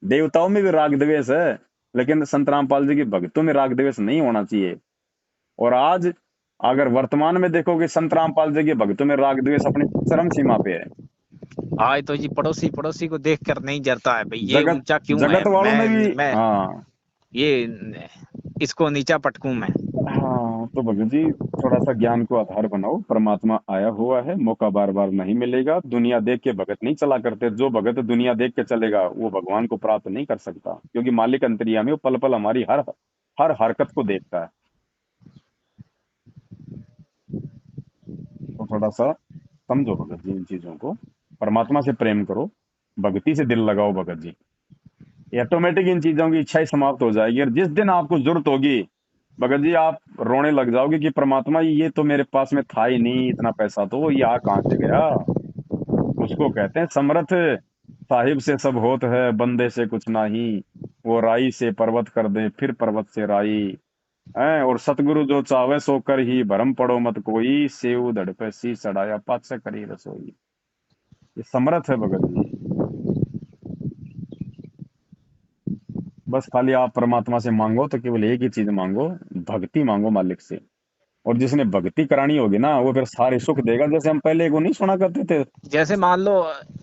देवताओं में भी राग द्वेष है, लेकिन संत रामपाल जी की भक्तों में राग द्वेष नहीं होना चाहिए। और आज अगर वर्तमान में देखोगे, संत रामपाल जी के भक्तों में राग द्वेष अपनी चरम सीमा पे है। आज तो जी पड़ोसी पड़ोसी को देख कर नहीं जरता है भाई, ये जगत ऊंचा क्यों है, जगत वालों में भी, मैं हाँ। ये इसको नीचा पटकूं मैं। हाँ तो भगत जी, थोड़ा सा ज्ञान को आधार बनाओ। परमात्मा आया हुआ है, मौका बार बार नहीं मिलेगा। दुनिया देख के भगत नहीं चला करते। जो भगत दुनिया देख के चलेगा वो भगवान को प्राप्त नहीं कर सकता, क्योंकि मालिक अंतर्यामी वो पल पल हमारी हर हर हरकत को देखता है। तो थोड़ा सा समझो भगत जी इन चीजों को। परमात्मा से प्रेम करो, भक्ति से दिल लगाओ भगत जी। ऑटोमेटिक इन चीजों की इच्छा ही समाप्त हो जाएगी। और जिस दिन आपको जरूरत होगी भगत जी, आप रोने लग जाओगे कि परमात्मा ये तो मेरे पास में था ही नहीं, इतना पैसा तो ये आ कहाँ से गया। उसको कहते हैं समर्थ, साहिब से सब होत है, बंदे से कुछ नहीं। वो राई से पर्वत कर दे, फिर पर्वत से राई है। और सतगुरु जो चावे सो कर ही, भरम पड़ो मत कोई, सेव धड़ पे सी चढ़ाया, पात से करी रसोई। ये समर्थ है भगत जी। बस खाली आप परमात्मा से मांगो तो केवल एक ही चीज मांगो, भक्ति मांगो मालिक से। और जिसने भक्ति करानी होगी ना, वो फिर सारे सुख देगा। जैसे हम पहले को नहीं सुना करते थे जैसे मान लो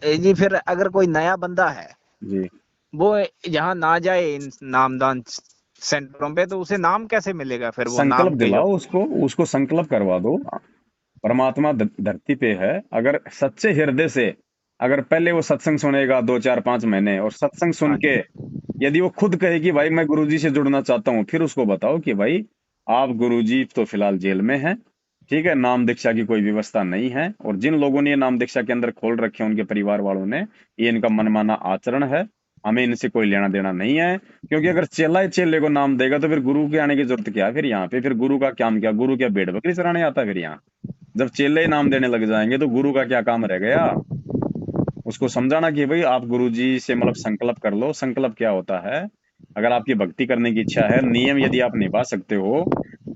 जी, फिर अगर कोई नया बंदा है, जी, वो यहाँ ना जाए इन नामदान सेंटरों पे, तो उसे नाम कैसे मिलेगा फिर वो संकल्प नाम के जो। दिलाओ उसको, उसको संकल्प करवा दो। परमात्मा धरती पे है, अगर सच्चे हृदय से, अगर पहले वो सत्संग सुनेगा 2 4 5 महीने, और सत्संग सुन हाँ के जी। यदि वो खुद कहे कि भाई मैं गुरुजी से जुड़ना चाहता हूँ, फिर उसको बताओ कि भाई आप गुरुजी तो फिलहाल जेल में हैं, ठीक है, नाम दीक्षा की कोई व्यवस्था नहीं है। और जिन लोगों ने ये नाम दीक्षा के अंदर खोल रखे हैं, उनके परिवार वालों ने, ये इनका मनमाना आचरण है, हमें इनसे कोई लेना देना नहीं है। क्योंकि अगर चेला ही चेले को नाम देगा तो फिर गुरु के आने की जरूरत क्या है? फिर यहाँ पे फिर गुरु का काम क्या? गुरु क्या भेड़ बकरी चराने आता है? फिर यहाँ जब चेले ही नाम देने लग जाएंगे तो गुरु का क्या काम रह गया? उसको समझाना कि भाई आप गुरुजी से मतलब संकल्प कर लो। संकल्प क्या होता है? अगर आपकी भक्ति करने की इच्छा है, नियम यदि आप निभा सकते हो,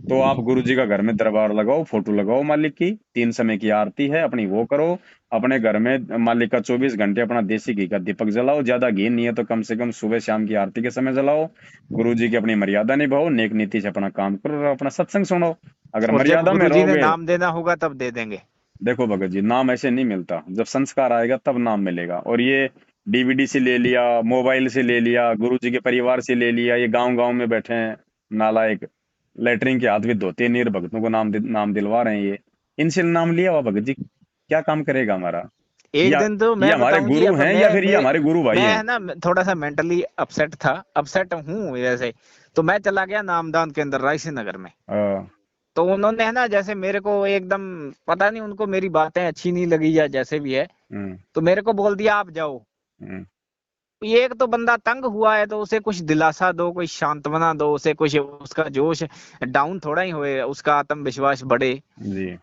तो आप गुरुजी का घर में दरबार लगाओ, फोटो लगाओ मालिक की, 3 समय की आरती है अपनी वो करो। अपने घर में मालिक का 24 घंटे अपना देसी घी का दीपक जलाओ। ज्यादा घी नहीं है तो कम से कम सुबह शाम की आरती के समय जलाओ। गुरुजी की अपनी मर्यादा निभाओ, नेक नीति से अपना काम करो और अपना सत्संग सुनो। अगर और जब मर्यादा में गुरुजी ने रहोगे, नाम देना होगा तब दे देंगे। देखो भगत जी, नाम ऐसे नहीं मिलता। जब संस्कार आएगा तब नाम मिलेगा। और ये डीवीडी से ले लिया, मोबाइल से ले लिया, गुरुजी के परिवार से ले लिया, ये गांव गांव में बैठे हैं नालायक, लेटरिन के हाथ में धोते नीर भक्तों को नाम दिलवा रहे हैं। ये इनसे नाम लिया हुआ भगत जी क्या काम करेगा हमारा? एक या दिन तो ये मैं हमारे बताऊं जी, गुरु अब हैं या फिर ये हमारे गुरु भाई मैं हैं? है ना थोड़ा सा मेंटली अपसेट था, अपसेट हूँ जैसे। तो मैं चला गया नामदान के अंदर रायसी नगर में। हाँ, तो उन्होंने है ना, जैसे मेरे को एकदम पता नहीं उनको मेरी बातें अच्छी नहीं लगी या जैसे भी है, हम्म, तो मेरे को बोल दिया आप जाओ। हम्म, ये एक तो बंदा तंग हुआ है, तो उसे कुछ दिलासा दो, कोई सांत्वना दो, उसे कुछ उसका जोश डाउन थोड़ा ही होए, उसका आत्मविश्वास बढ़े। जी,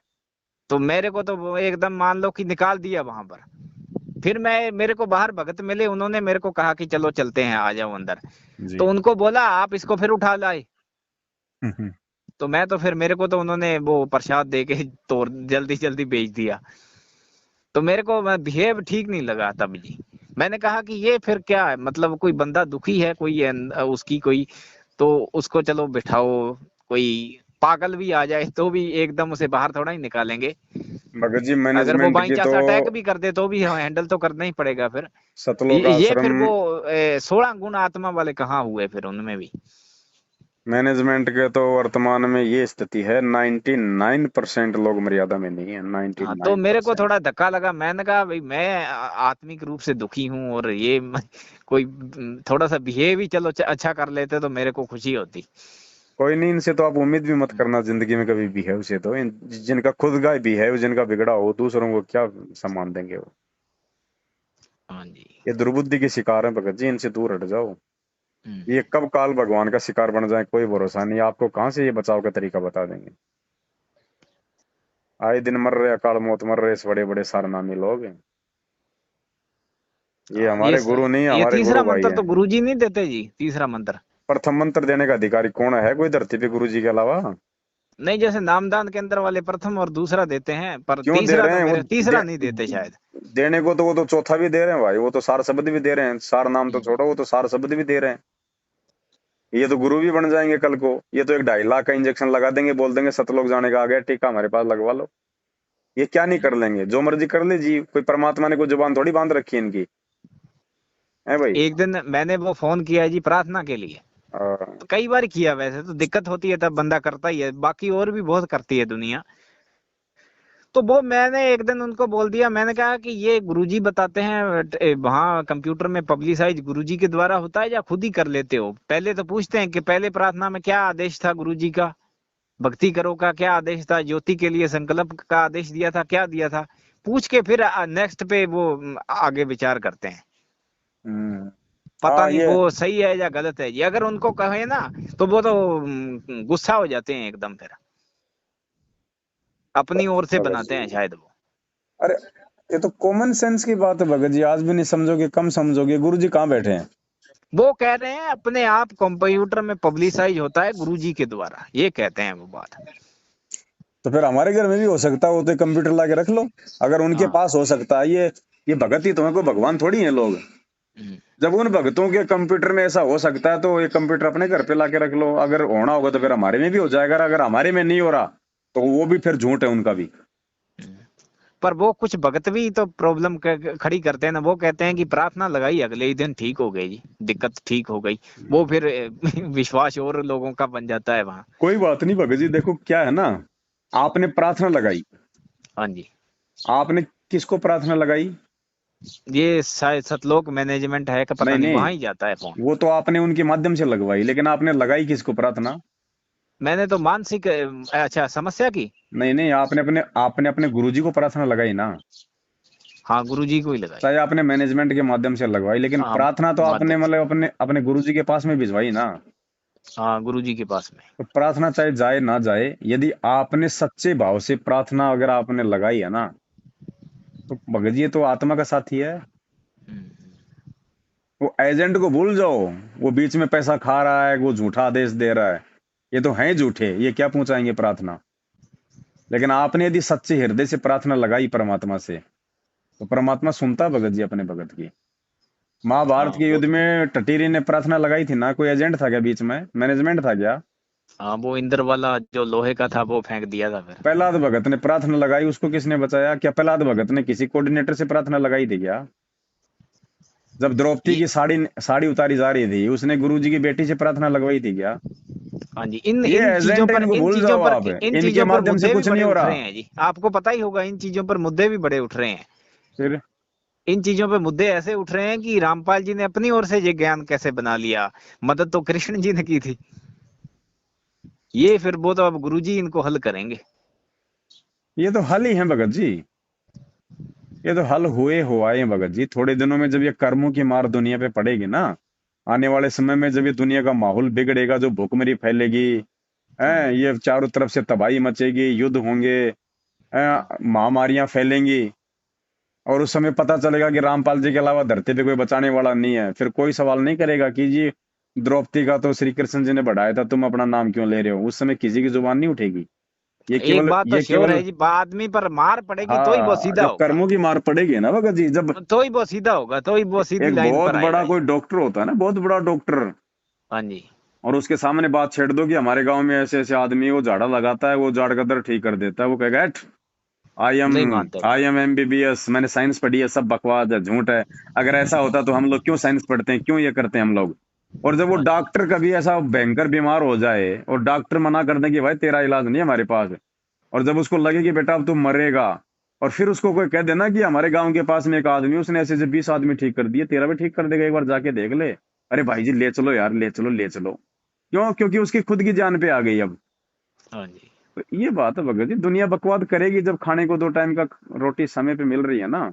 तो मेरे को तो वो एकदम मान लो कि निकाल दिया वहां पर। फिर मैं मेरे को बाहर भगत मिले, उन्होंने मेरे को कहा कि चलो चलते हैं, आ जाओ अंदर। तो जी, उनको बोला आप इसको फिर उठा लाए। हम्म, तो मैं तो फिर मेरे को तो उन्होंने वो प्रसाद दे के तो जल्दी जल्दी भेज दिया। तो मेरे को बिहेव ठीक नहीं लगा तब जी। मैंने कहा कि ये फिर क्या है, मतलब कोई बंदा दुखी है, कोई उसकी कोई तो उसको चलो बिठाओ, कोई पागल भी आ जाए तो भी एकदम उसे बाहर थोड़ा ही निकालेंगे। भगत जी अगर वो मैनेजमेंट बाई की चांस तो अटैक भी कर दे तो भी हैंडल तो करना ही पड़ेगा फिर। सतलोक ये आश्रम फिर वो 16 गुण आत्मा वाले कहाँ हुए फिर उनमें भी। मैनेजमेंट के तो वर्तमान में ये स्थिति है, 99% लोग मर्यादा में नहीं है, हाँ, तो मेरे को 99%। थोड़ा धक्का लगा, मैंने कहा भाई मैं आत्मिक रूप से दुखी हूँ, और ये कोई थोड़ा सा बिहेव ही चलो अच्छा कर लेते तो मेरे को खुशी होती। कोई नहीं, इनसे तो आप उम्मीद भी मत करना जिंदगी में कभी बिहेव से, तो जिनका खुद का बिहेव जिनका बिगड़ा हो, दूसरों को क्या सम्मान देंगे वो। हाँ जी। ये दुर्बुद्धि के शिकार हैं भगत जी, इनसे दूर हट जाओ। हम्म। ये कब काल भगवान का शिकार बन जाए कोई भरोसा नहीं, आपको कहाँ से ये बचाव का तरीका बता देंगे। आए दिन मर रहे, अकाल मौत मर रहे इस बड़े बड़े सारनामी लोग। ये हाँ, हमारे गुरु नहीं, ये हमारे तीसरा गुरु भाई मंत्र हैं। तो गुरुजी नहीं देते जी, तीसरा मंत्र। प्रथम मंत्र देने का अधिकारी कौन है कोई धरती पे गुरु जी के अलावा? नहीं, जैसे नामदान के अंदर वाले प्रथम और दूसरा देते हैं, पर क्यों दे तीसरा रहे तो हैं वो? मेरे तीसरा नहीं देते शायद। देने को तो वो तो चौथा भी दे रहे हैं भाई, वो तो सार शब्द भी दे रहे हैं, सार नाम तो छोड़ो, वो तो सार शब्द भी दे रहे हैं। ये तो गुरु भी बन जाएंगे कल को। ये तो एक 2.5 लाख का इंजेक्शन लगा देंगे, बोल देंगे सतलोक जाने का आ गया टीका, हमारे पास लगवा लो। ये क्या नहीं कर लेंगे, जो मर्जी कर ले जी, कोई परमात्मा ने कोई जुबान थोड़ी बांध रखी है इनकी, है भाई। एक दिन मैंने वो फोन किया जी प्रार्थना के लिए, आ, तो कई बार किया, वैसे तो दिक्कत होती है तब बंदा करता ही है, बाकी और भी बहुत करती है दुनिया। तो वो मैंने एक दिन उनको बोल दिया, मैंने कहा कि ये गुरुजी बताते हैं वहाँ कंप्यूटर में पब्लिसाइज गुरुजी के द्वारा होता है या खुद ही कर लेते हो? पहले तो पूछते हैं कि पहले प्रार्थना में क्या आदेश था गुरुजी का, भक्ति करो का क्या आदेश था, ज्योति के लिए संकल्प का आदेश दिया था, क्या दिया था, पूछ के फिर नेक्स्ट पे वो आगे विचार करते हैं। हम्म, पता हाँ नहीं ये वो सही है या गलत है, ये अगर उनको कहे ना तो वो तो गुस्सा हो जाते हैं एकदम, फिर अपनी ओर से भगत बनाते जी, हैं शायद वो। अरे ये तो कॉमन सेंस की बात है भगत जी, आज भी नहीं समझोगे, कम समझोगे। गुरु जी कहाँ बैठे हैं? वो कह रहे हैं अपने आप कंप्यूटर में पब्लिसाइज होता है गुरुजी के द्वारा, ये कहते हैं वो बात। तो फिर हमारे घर में भी हो सकता है, वो तो कंप्यूटर ला के रख लो, अगर उनके हाँ। पास हो सकता है। ये भगत ही तो है, कोई भगवान थोड़ी है लोग। हम्म। जब उन भगतों के कंप्यूटर में ऐसा हो सकता है, तो ये कंप्यूटर अपने घर पे ला के रख लो। अगर होना होगा तो फिर हमारे में भी हो जाएगा, अगर हमारे में नहीं हो रहा तो वो भी फिर झूठ है उनका भी। पर वो कुछ भगत भी तो प्रॉब्लम खड़ी करते हैं ना, वो कहते हैं कि प्रार्थना लगाई अगले ही दिन ठीक हो गई जी, दिक्कत ठीक हो गई। वो फिर विश्वास और लोगों का बन जाता है वहां। कोई बात नहीं भगत जी, देखो क्या है ना, आपने प्रार्थना लगाई, हाँ जी। आपने किसको प्रार्थना लगाई? ये शायद सतलोक मैनेजमेंट है, का पता नहीं नहीं, नहीं, वहां ही जाता है फोन। वो तो आपने उनके माध्यम से लगवाई, लेकिन आपने लगाई किसको प्रार्थना? मैंने तो मानसिक अच्छा समस्या की। नहीं नहीं, आपने अपने गुरुजी को प्रार्थना लगाई ना। हाँ, गुरुजी को ही लगाई। चाहे आपने मैनेजमेंट के माध्यम से लगवाई, लेकिन हाँ, प्रार्थना तो आपने माध्यम से। मतलब अपने अपने गुरुजी के पास में भिजवाई ना। हाँ, गुरुजी के पास में। तो प्रार्थना चाहे जाए ना जाए, यदि आपने सच्चे भाव से प्रार्थना अगर आपने लगाई है ना, तो भगत जी ये तो आत्मा का साथी है। वो एजेंट को भूल जाओ, वो बीच में पैसा खा रहा है, वो झूठा आदेश दे रहा है, ये तो हैं झूठे, ये क्या पहुंचाएंगे प्रार्थना। लेकिन आपने यदि सच्चे हृदय से प्रार्थना लगाई परमात्मा से, तो परमात्मा सुनता है भगत जी अपने भगत की। महाभारत हाँ, के वो युद्ध तो। में टटीरी ने प्रार्थना लगाई थी ना, कोई एजेंट था क्या बीच में, मैनेजमेंट था क्या? हाँ, वो इंद्र वाला जो लोहे का था वो फेंक दिया था फिर। प्रहलाद भगत ने प्रार्थना लगाई, उसको किसने बचाया? क्या प्रहलाद भगत ने किसी कोऑर्डिनेटर से प्रार्थना लगाई थी क्या? जब द्रौपदी ये। की साड़ी साड़ी उतारी जा रही थी, उसने गुरुजी की बेटी से प्रार्थना लगवाई थी क्या? हाँ जी, इन ये इन चीजों एजेंट, पर इनको इन भूल चीजों जाओ पर आप, इन इनके चीजों पर माध्यम से मुद्दे भी कुछ नहीं बड़े हो उठ रहे रहा। हैं जी, आपको पता ही होगा, इन चीजों पर मुद्दे भी बड़े उठ रहे हैं। फिर इन चीजों पे मुद्दे ऐसे उठ रहे हैं कि रामपाल जी ने अपनी ओर से ये ज्ञान कैसे बना लिया, मदद तो कृष्ण जी ने की थी। ये फिर वो तो अब गुरुजी इनको हल करेंगे। ये तो हल ही है भगत जी, ये तो हल हुए हो आए हैं भगत जी। थोड़े दिनों में जब ये कर्मों की मार दुनिया पे पड़ेगी ना, आने वाले समय में जब ये दुनिया का माहौल बिगड़ेगा, जो भूखमरी फैलेगी, हाँ है जी। ये चारों तरफ से तबाही मचेगी, युद्ध होंगे, महामारियां फैलेंगी, और उस समय पता चलेगा कि रामपाल जी के अलावा धरती पे कोई बचाने वाला नहीं है, फिर कोई सवाल नहीं करेगा कि जी द्रौपदी का तो श्री कृष्ण जी ने बढ़ाया था, तुम अपना नाम क्यों ले रहे हो। उस समय किसी की जुबान नहीं उठेगी। ये एक केवल बात तो ये श्योर केवल है जी, आदमी पर मार पड़ेगी तो ही वो हाँ, सीधा जब होगा। कर्मों की मार पड़ेगी ना भगत जी, जब तो ही वो सीधा होगा, तो ही वो सीधी एक लाइन बहुत पर आएगा बड़ा जी। कोई डॉक्टर होता है ना, बहुत बड़ा डॉक्टर, हाँ जी। और उसके सामने बात छेड़ दो कि हमारे गांव में ऐसे ऐसे आदमी, वो झाड़ा लगाता है, वो झाड़ का दर्द ठीक कर देता है, वो कहेगा "हट, आई एम नहीं मानते आई भाई। एम एमबीबीएस, मैंने साइंस पढ़ी है, सब बकवास है, झूठ है। अगर ऐसा होता तो हम लोग क्यों साइंस पढ़ते हैं, क्यों ये करते हैं हम लोग"। और जब वो हाँ जी। डॉक्टर कभी ऐसा भयंकर बीमार हो जाए और डॉक्टर मना कर दे कि भाई तेरा इलाज नहीं है हमारे पास, और जब उसको लगे कि बेटा अब तू मरेगा, और फिर उसको कोई कह देना कि हमारे गांव के पास में एक आदमी, उसने ऐसे ऐसे 20 आदमी ठीक कर दिए, तेरा भी ठीक कर देगा, एक बार जाके देख ले। अरे भाई जी ले चलो यार, ले चलो ले चलो। क्यों? क्योंकि उसकी खुद की जान पे आ गई अब। हाँ जी। तो ये बात है भगत जी, दुनिया बकवाद करेगी जब खाने को 2 टाइम का रोटी समय पे मिल रही है ना,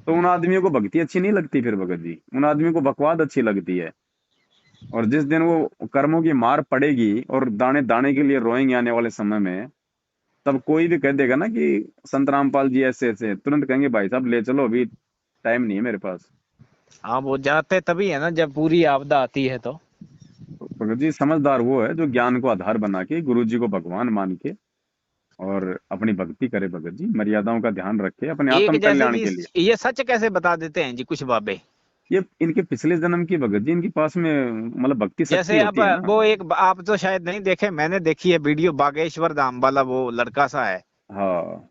तो उन आदमियों को भक्ति अच्छी नहीं लगती, फिर भगत जी उन आदमियों को बकवाद अच्छी लगती है। और जिस दिन वो कर्मों की मार पड़ेगी और दाने दाने के लिए रोएंगे आने वाले समय में, तब कोई भी कह देगा ना कि संत रामपाल जी ऐसे ऐसे, तुरंत कहेंगे भाई साहब ले चलो, अभी टाइम नहीं है मेरे पास। हाँ वो जाते तभी है ना जब पूरी आपदा आती है तो। तो भगत जी समझदार वो है जो ज्ञान को आधार बना के गुरु जी को भगवान मान के और अपनी भक्ति करे, भगत जी मर्यादाओं का ध्यान रखे अपने एक आत्म जैसे कल्याण कि के लिए। ये सच कैसे बता देते हैं जी कुछ बाबे। ये इनके पिछले जन्म की भगत जी, इनके पास में मतलब भक्ति शक्ति जैसे अब होती है ना। वो एक आप तो शायद नहीं देखे, मैंने देखी है वीडियो, बागेश्वर धाम वाला वो लड़का सा है। हाँ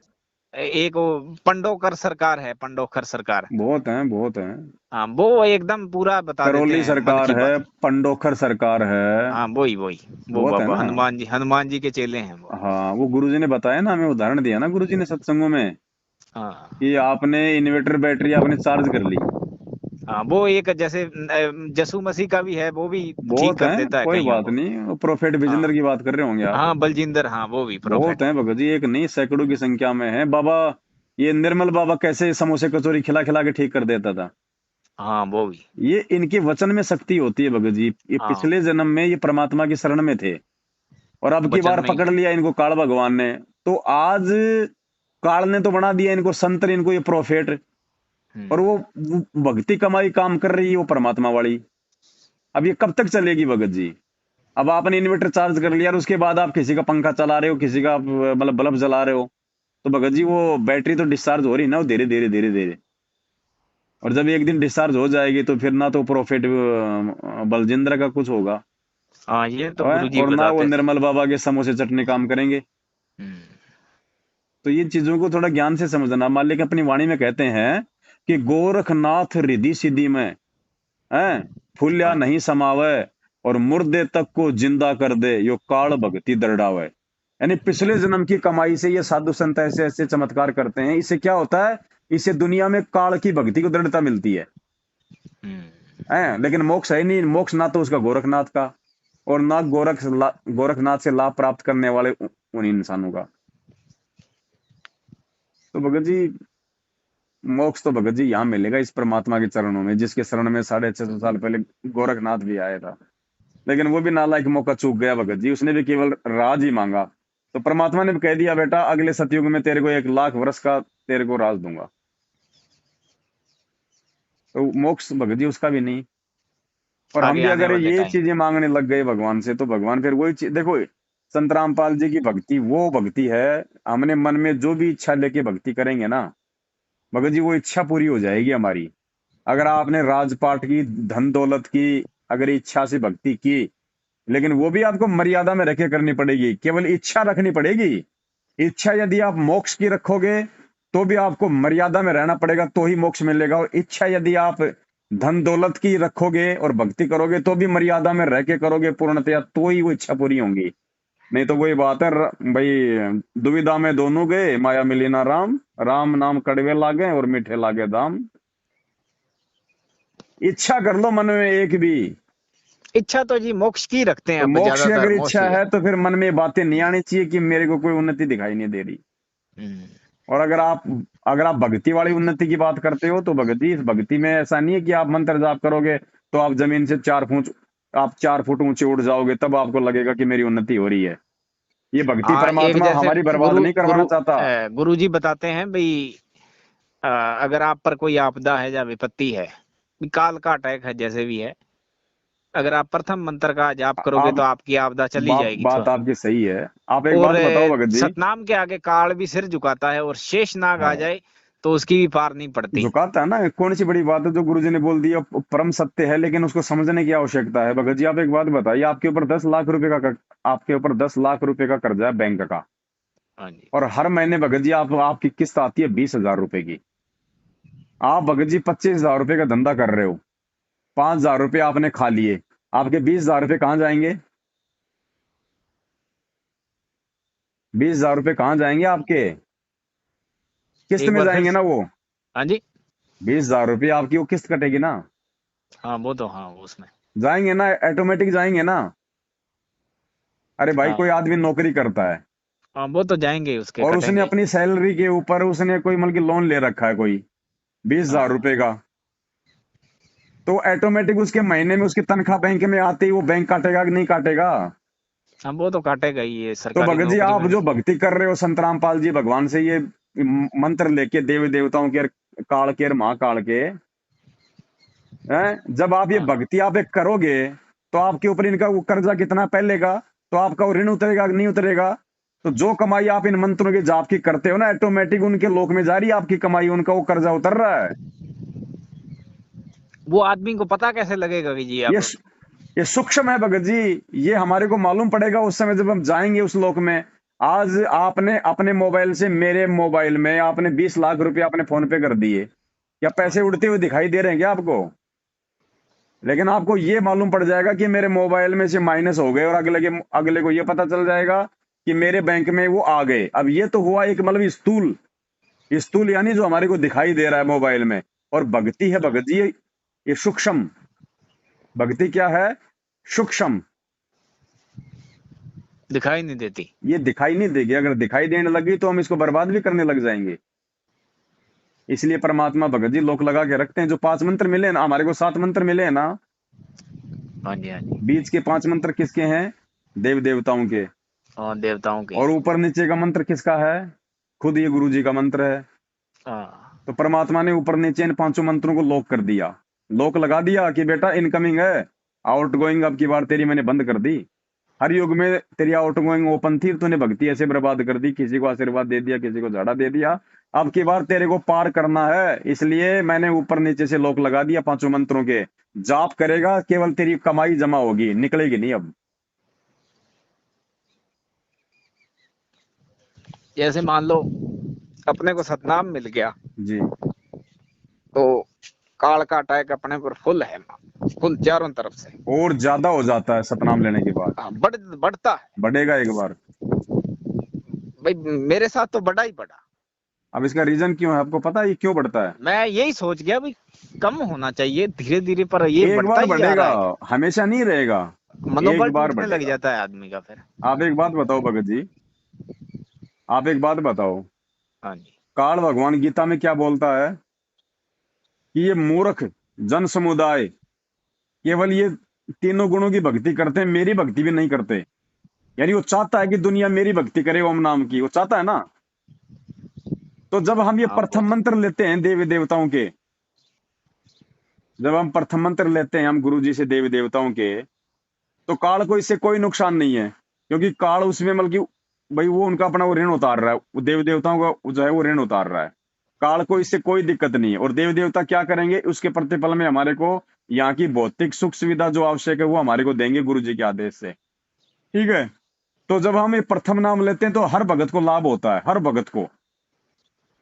एक वो पंडोकर सरकार है, पंडोकर सरकार। बहुत हैं, बहुत हैं। हाँ वो एकदम पूरा बता देते करौली हैं मन सरकार की है, बात। पंडोखर सरकार है। हाँ वही वही, वो बहुत है बाबा ना। हनुमान जी के चेले हैं वो। हाँ वो गुरुजी ने बताया ना, हमें उदाहरण दिया ना गुरुजी ने सत्संगों में, हाँ कि आपने इन्वर्टर बैटरी आपने चार्ज कर ली। हाँ वो एक जैसे यसु मसीह का भी है, वो भी ठीक बहुत कर हैं, देता है कोई कईयों बात को। नहीं, वो प्रोफेट विजेंद्र हाँ की बात कर रहे होंगे आप। हाँ बलजिंदर, हाँ वो भी बहुत प्रोफेट। हैं भगत जी, एक नहीं सैकड़ों की संख्या में है बाबा। ये निर्मल बाबा कैसे समोसे कचौरी खिला खिला के ठीक कर देता था। हाँ वो भी। ये इनके वचन में शक्ति होती है भगत जी, ये हाँ पिछले जन्म में ये परमात्मा की शरण में थे, और अब की वचन बार में ही पकड़ है। लिया इनको काल भगवान ने। तो आज काल ने तो बना दिया इनको संत, इनको ये प्रोफेट। और हम्म। वो भक्ति कमाई काम कर रही है वो परमात्मा वाली। अब ये कब तक चलेगी भगत जी? अब आपने इन्वर्टर चार्ज कर लिया और उसके बाद आप किसी का पंखा चला रहे हो, किसी का आप, मतलब बल्ब जला रहे हो, तो भगत जी वो बैटरी तो डिस्चार्ज हो रही ना, वो धीरे धीरे धीरे धीरे। और जब एक दिन डिस्चार्ज हो जाएगी तो फिर ना तो प्रॉफिट बलजिंद्र का कुछ होगा, हाँ ये तो गुरुजी और ना वो बताते थे। निर्मल बाबा के समोसे चटनी काम करेंगे। हम्म। तो ये चीजों को थोड़ा ज्ञान से समझना। मालिक अपनी वाणी में कहते हैं कि गोरखनाथ रिद्धि सिद्धि में है, फूल्या हाँ जी। नहीं समावे, और मुर्दे तक को जिंदा कर दे, यो काल भक्ति दरड़ावे। यानी पिछले जन्म की कमाई से ये साधु संत ऐसे ऐसे चमत्कार करते हैं, इससे क्या होता है, इससे दुनिया में काल की भक्ति को दृढ़ता मिलती हम्म। है। लेकिन मोक्ष है नहीं, मोक्ष ना तो उसका गोरखनाथ का, और ना गोरखनाथ से लाभ प्राप्त करने वाले उन इंसानों का। तो भगत जी मोक्ष तो भगत जी यहाँ मिलेगा इस परमात्मा के चरणों में, जिसके शरण में 650 साल पहले गोरखनाथ भी आया था। लेकिन वो भी नालायक मौका चूक गया भगत जी, उसने भी केवल राज ही मांगा। तो परमात्मा ने भी कह दिया बेटा अगले सतयुग में तेरे को 1 लाख वर्ष का तेरे को राज दूंगा। तो मोक्ष भगत जी उसका भी नहीं। और हम आगे भी आने अगर वाले ये टाइम। चीजें मांगने लग गए भगवान से, तो भगवान फिर वही चीज देखो, संत रामपाल जी की भक्ति वो भक्ति है, हमने मन में जो भी इच्छा लेके भक्ति करेंगे ना भगत जी, वो इच्छा पूरी हो जाएगी हमारी। अगर आपने राजपाट की, धन दौलत की, अगर इच्छा से भक्ति की, लेकिन वो भी आपको मर्यादा में रखे करनी पड़ेगी, केवल इच्छा रखनी पड़ेगी। इच्छा यदि आप मोक्ष की रखोगे तो भी आपको मर्यादा में रहना पड़ेगा, तो ही मोक्ष मिलेगा। और इच्छा यदि आप धन दौलत की रखोगे और भक्ति करोगे तो भी मर्यादा में रह के करोगे पूर्णतया, तो ही वो इच्छा पूरी होंगी। नहीं तो वही बात है भाई, दुविधा में दोनों गए, माया मिली ना राम, राम नाम कड़वे लागे और मीठे लागे दाम। इच्छा कर लो मन में एक भी, इच्छा तो जी मोक्ष की रखते हैं तो अब मोक्ष की ज्यादातर अगर इच्छा मोस्टली। है तो फिर मन में ये बातें नहीं आनी चाहिए कि मेरे को कोई उन्नति दिखाई नहीं दे रही। हम्म। और अगर आप भक्ति वाली उन्नति की बात करते हो, तो भक्ति, इस भक्ति में ऐसा नहीं है कि आप मंत्र जाप करोगे तो आप जमीन से 4 फुट, आप 4 फुट ऊंचे उड़ जाओगे तब आपको लगेगा कि मेरी उन्नति हो रही है। ये भक्ति हाँ एक परमात्मा जैसे हमारी बर्बाद नहीं करवाना चाहता। गुरु जी बताते हैं भाई, अगर आप पर कोई आपदा है या विपत्ति है, काल का अटैक है, जैसे भी है, अगर आप प्रथम मंत्र का जाप करोगे आप तो आपकी आपदा चली जाएगी बात आपकी सही है। आप एक और बात बताओ भगत जी। सतनाम के आगे काल भी सिर झुकाता है, और शेष नाग आ हाँ जाए तो उसकी भी पार नहीं पड़ती। झुकाता है ना। कौन सी बड़ी बात है जो गुरुजी ने बोल दी, अब परम सत्य है, लेकिन उसको समझने की आवश्यकता है। भगत जी आप एक बात बताइए, आपके ऊपर 10 लाख रुपए का आपके ऊपर 10 लाख रुपए का कर्जा है बैंक का, हाँ जी। और हर महीने भगत जी आपकी किस्त आती है 20,000 रुपए की। आप भगत जी 25,000 रुपए का धंधा कर रहे हो, 5,000 रुपए आपने खा लिए, आपके 20,000 रुपए कहाँ जाएंगे? 20,000 रुपए कहाँ जाएंगे आपके? किस्त एक में बार फिर जाएंगे ना वो। हाँ जी। 20,000 रुपए आपकी वो किस्त कटेगी ना, हाँ वो तो, हाँ वो उसमें। जाएंगे ना, ऑटोमेटिक जाएंगे ना। अरे भाई कोई हाँ आदमी नौकरी करता है हाँ वो तो जाएंगे, उसके और उसने कटेंगे। अपनी सैलरी के ऊपर उसने कोई मतलब कि लोन ले रखा है कोई 20,000 रुपए हाँ का, तो ऑटोमेटिक उसके महीने में उसकी तनख्वाह बैंक में आते ही वो बैंक काटेगा कि नहीं काटेगा? हाँ वो तो काटेगा ही, ये तो सरकारी भगत जी नौकरी आप में। जो भक्ति कर रहे हो संत रामपाल जी भगवान से, ये मंत्र लेके देवी देवताओं के, काल के और महाकाल के, हैं, जब आप ये हाँ भक्ति आप एक करोगे तो आपके ऊपर इनका वो कर्जा कितना पहले का, तो आपका वो ऋण उतरेगा कि नहीं उतरेगा? तो जो कमाई आप इन मंत्रों के जाप की करते हो ना, ऑटोमेटिक उनके लोक में जा रही है आपकी कमाई, उनका वो कर्जा उतर रहा है। वो आदमी को पता कैसे लगेगा कि जी ये अब। ये सूक्ष्म है भगत जी, ये हमारे को मालूम पड़ेगा उस समय जब हम जाएंगे उस लोक में। आज आपने अपने मोबाइल से मेरे मोबाइल में आपने 20 लाख रुपए आपने फोन पे कर दिए, क्या हाँ पैसे उड़ते हुए दिखाई दे रहे हैं क्या आपको? लेकिन आपको ये मालूम पड़ जाएगा कि मेरे मोबाइल में से माइनस हो गए, और अगले को ये पता चल जाएगा कि मेरे बैंक में वो आ गए। अब ये तो हुआ एक मतलब स्थूल, स्थूल यानी जो हमारे को दिखाई दे रहा है मोबाइल में। और भक्ति है हाँ भगत जी ये सूक्ष्म। भक्ति क्या है? सूक्ष्म। दिखाई नहीं देती। ये दिखाई नहीं देगी, अगर दिखाई देने लगी तो हम इसको बर्बाद भी करने लग जाएंगे। इसलिए परमात्मा भगत जी लोक लगा के रखते हैं। जो 5 मंत्र मिले हैं ना हमारे को, 7 मंत्र मिले हैं ना, हाँ जी हाँ जी। बीच के 5 मंत्र किसके हैं? देव देवताओं के। और देवताओं के। और ऊपर नीचे का मंत्र किसका है? खुद ये गुरु जी का मंत्र है। हाँ तो परमात्मा ने ऊपर नीचे इन 5 मंत्रों को लॉक कर दिया, लॉक लगा दिया कि बेटा इनकमिंग है, आउट गोइंग अब की बार तेरी मैंने बंद कर दी। हर युग में तेरी आउट गोइंग ओपन थी, तूने भक्ति ऐसे बर्बाद कर दी, किसी को आशीर्वाद दे दिया, किसी को झाड़ा दे दिया। अब की बार तेरे को पार करना है, इसलिए मैंने ऊपर नीचे से लॉक लगा दिया 5 मंत्रों के। जाप करेगा केवल तेरी कमाई जमा होगी, निकलेगी नहीं अब। जैसे मान लो अपने को सतनाम मिल गया, जी। तो काल का अटैक अपने पर फुल है, फुल चारों तरफ से। और ज्यादा हो जाता है सतनाम लेने के बाद, हाँ बढ़ता है। बढ़ेगा एक बार। भाई मेरे साथ तो बढ़ा ही बढ़ा। अब इसका रीजन क्यों है आपको पता है ये क्यों बढ़ता है? मैं यही सोच गया भाई कम होना चाहिए धीरे धीरे, पर ये एक बढ़ता बार ही जा बढ़ेगा, रहा है। हमेशा नहीं रहेगा। मनोबल एक बार टूटने लग बढ़ेगा। जाता है आदमी का फिर। आप एक बात बताओ भगत जी, आप एक बात बताओ, हाँ जी। काल भगवान गीता में क्या बोलता है कि ये मूर्ख जन समुदाय केवल ये तीनों गुणों की भक्ति करते हैं, मेरी भक्ति भी नहीं करते। यानी वो चाहता है कि दुनिया मेरी भक्ति करे ओम नाम की, वो चाहता है ना। तो जब हम ये हाँ वो प्रथम तो। मंत्र लेते हैं देवी देवताओं के, जब हम प्रथम मंत्र लेते हैं हम गुरु जी से देवी देवताओं के, तो काल को इससे कोई नुकसान नहीं है, क्योंकि काल उसमें मतलब कि भाई वो उनका अपना वो ऋण उतार रहा है, वो देवी देवताओं का जो है वो ऋण उतार रहा है। काल को इससे कोई दिक्कत नहीं है। और देवी देवता क्या करेंगे, उसके प्रतिफल में हमारे को यहाँ की भौतिक सुख सुविधा जो आवश्यक है वो हमारे को देंगे गुरु जी के आदेश से। ठीक है। तो जब हम ये प्रथम नाम लेते हैं तो हर भगत को लाभ होता है, हर भगत को,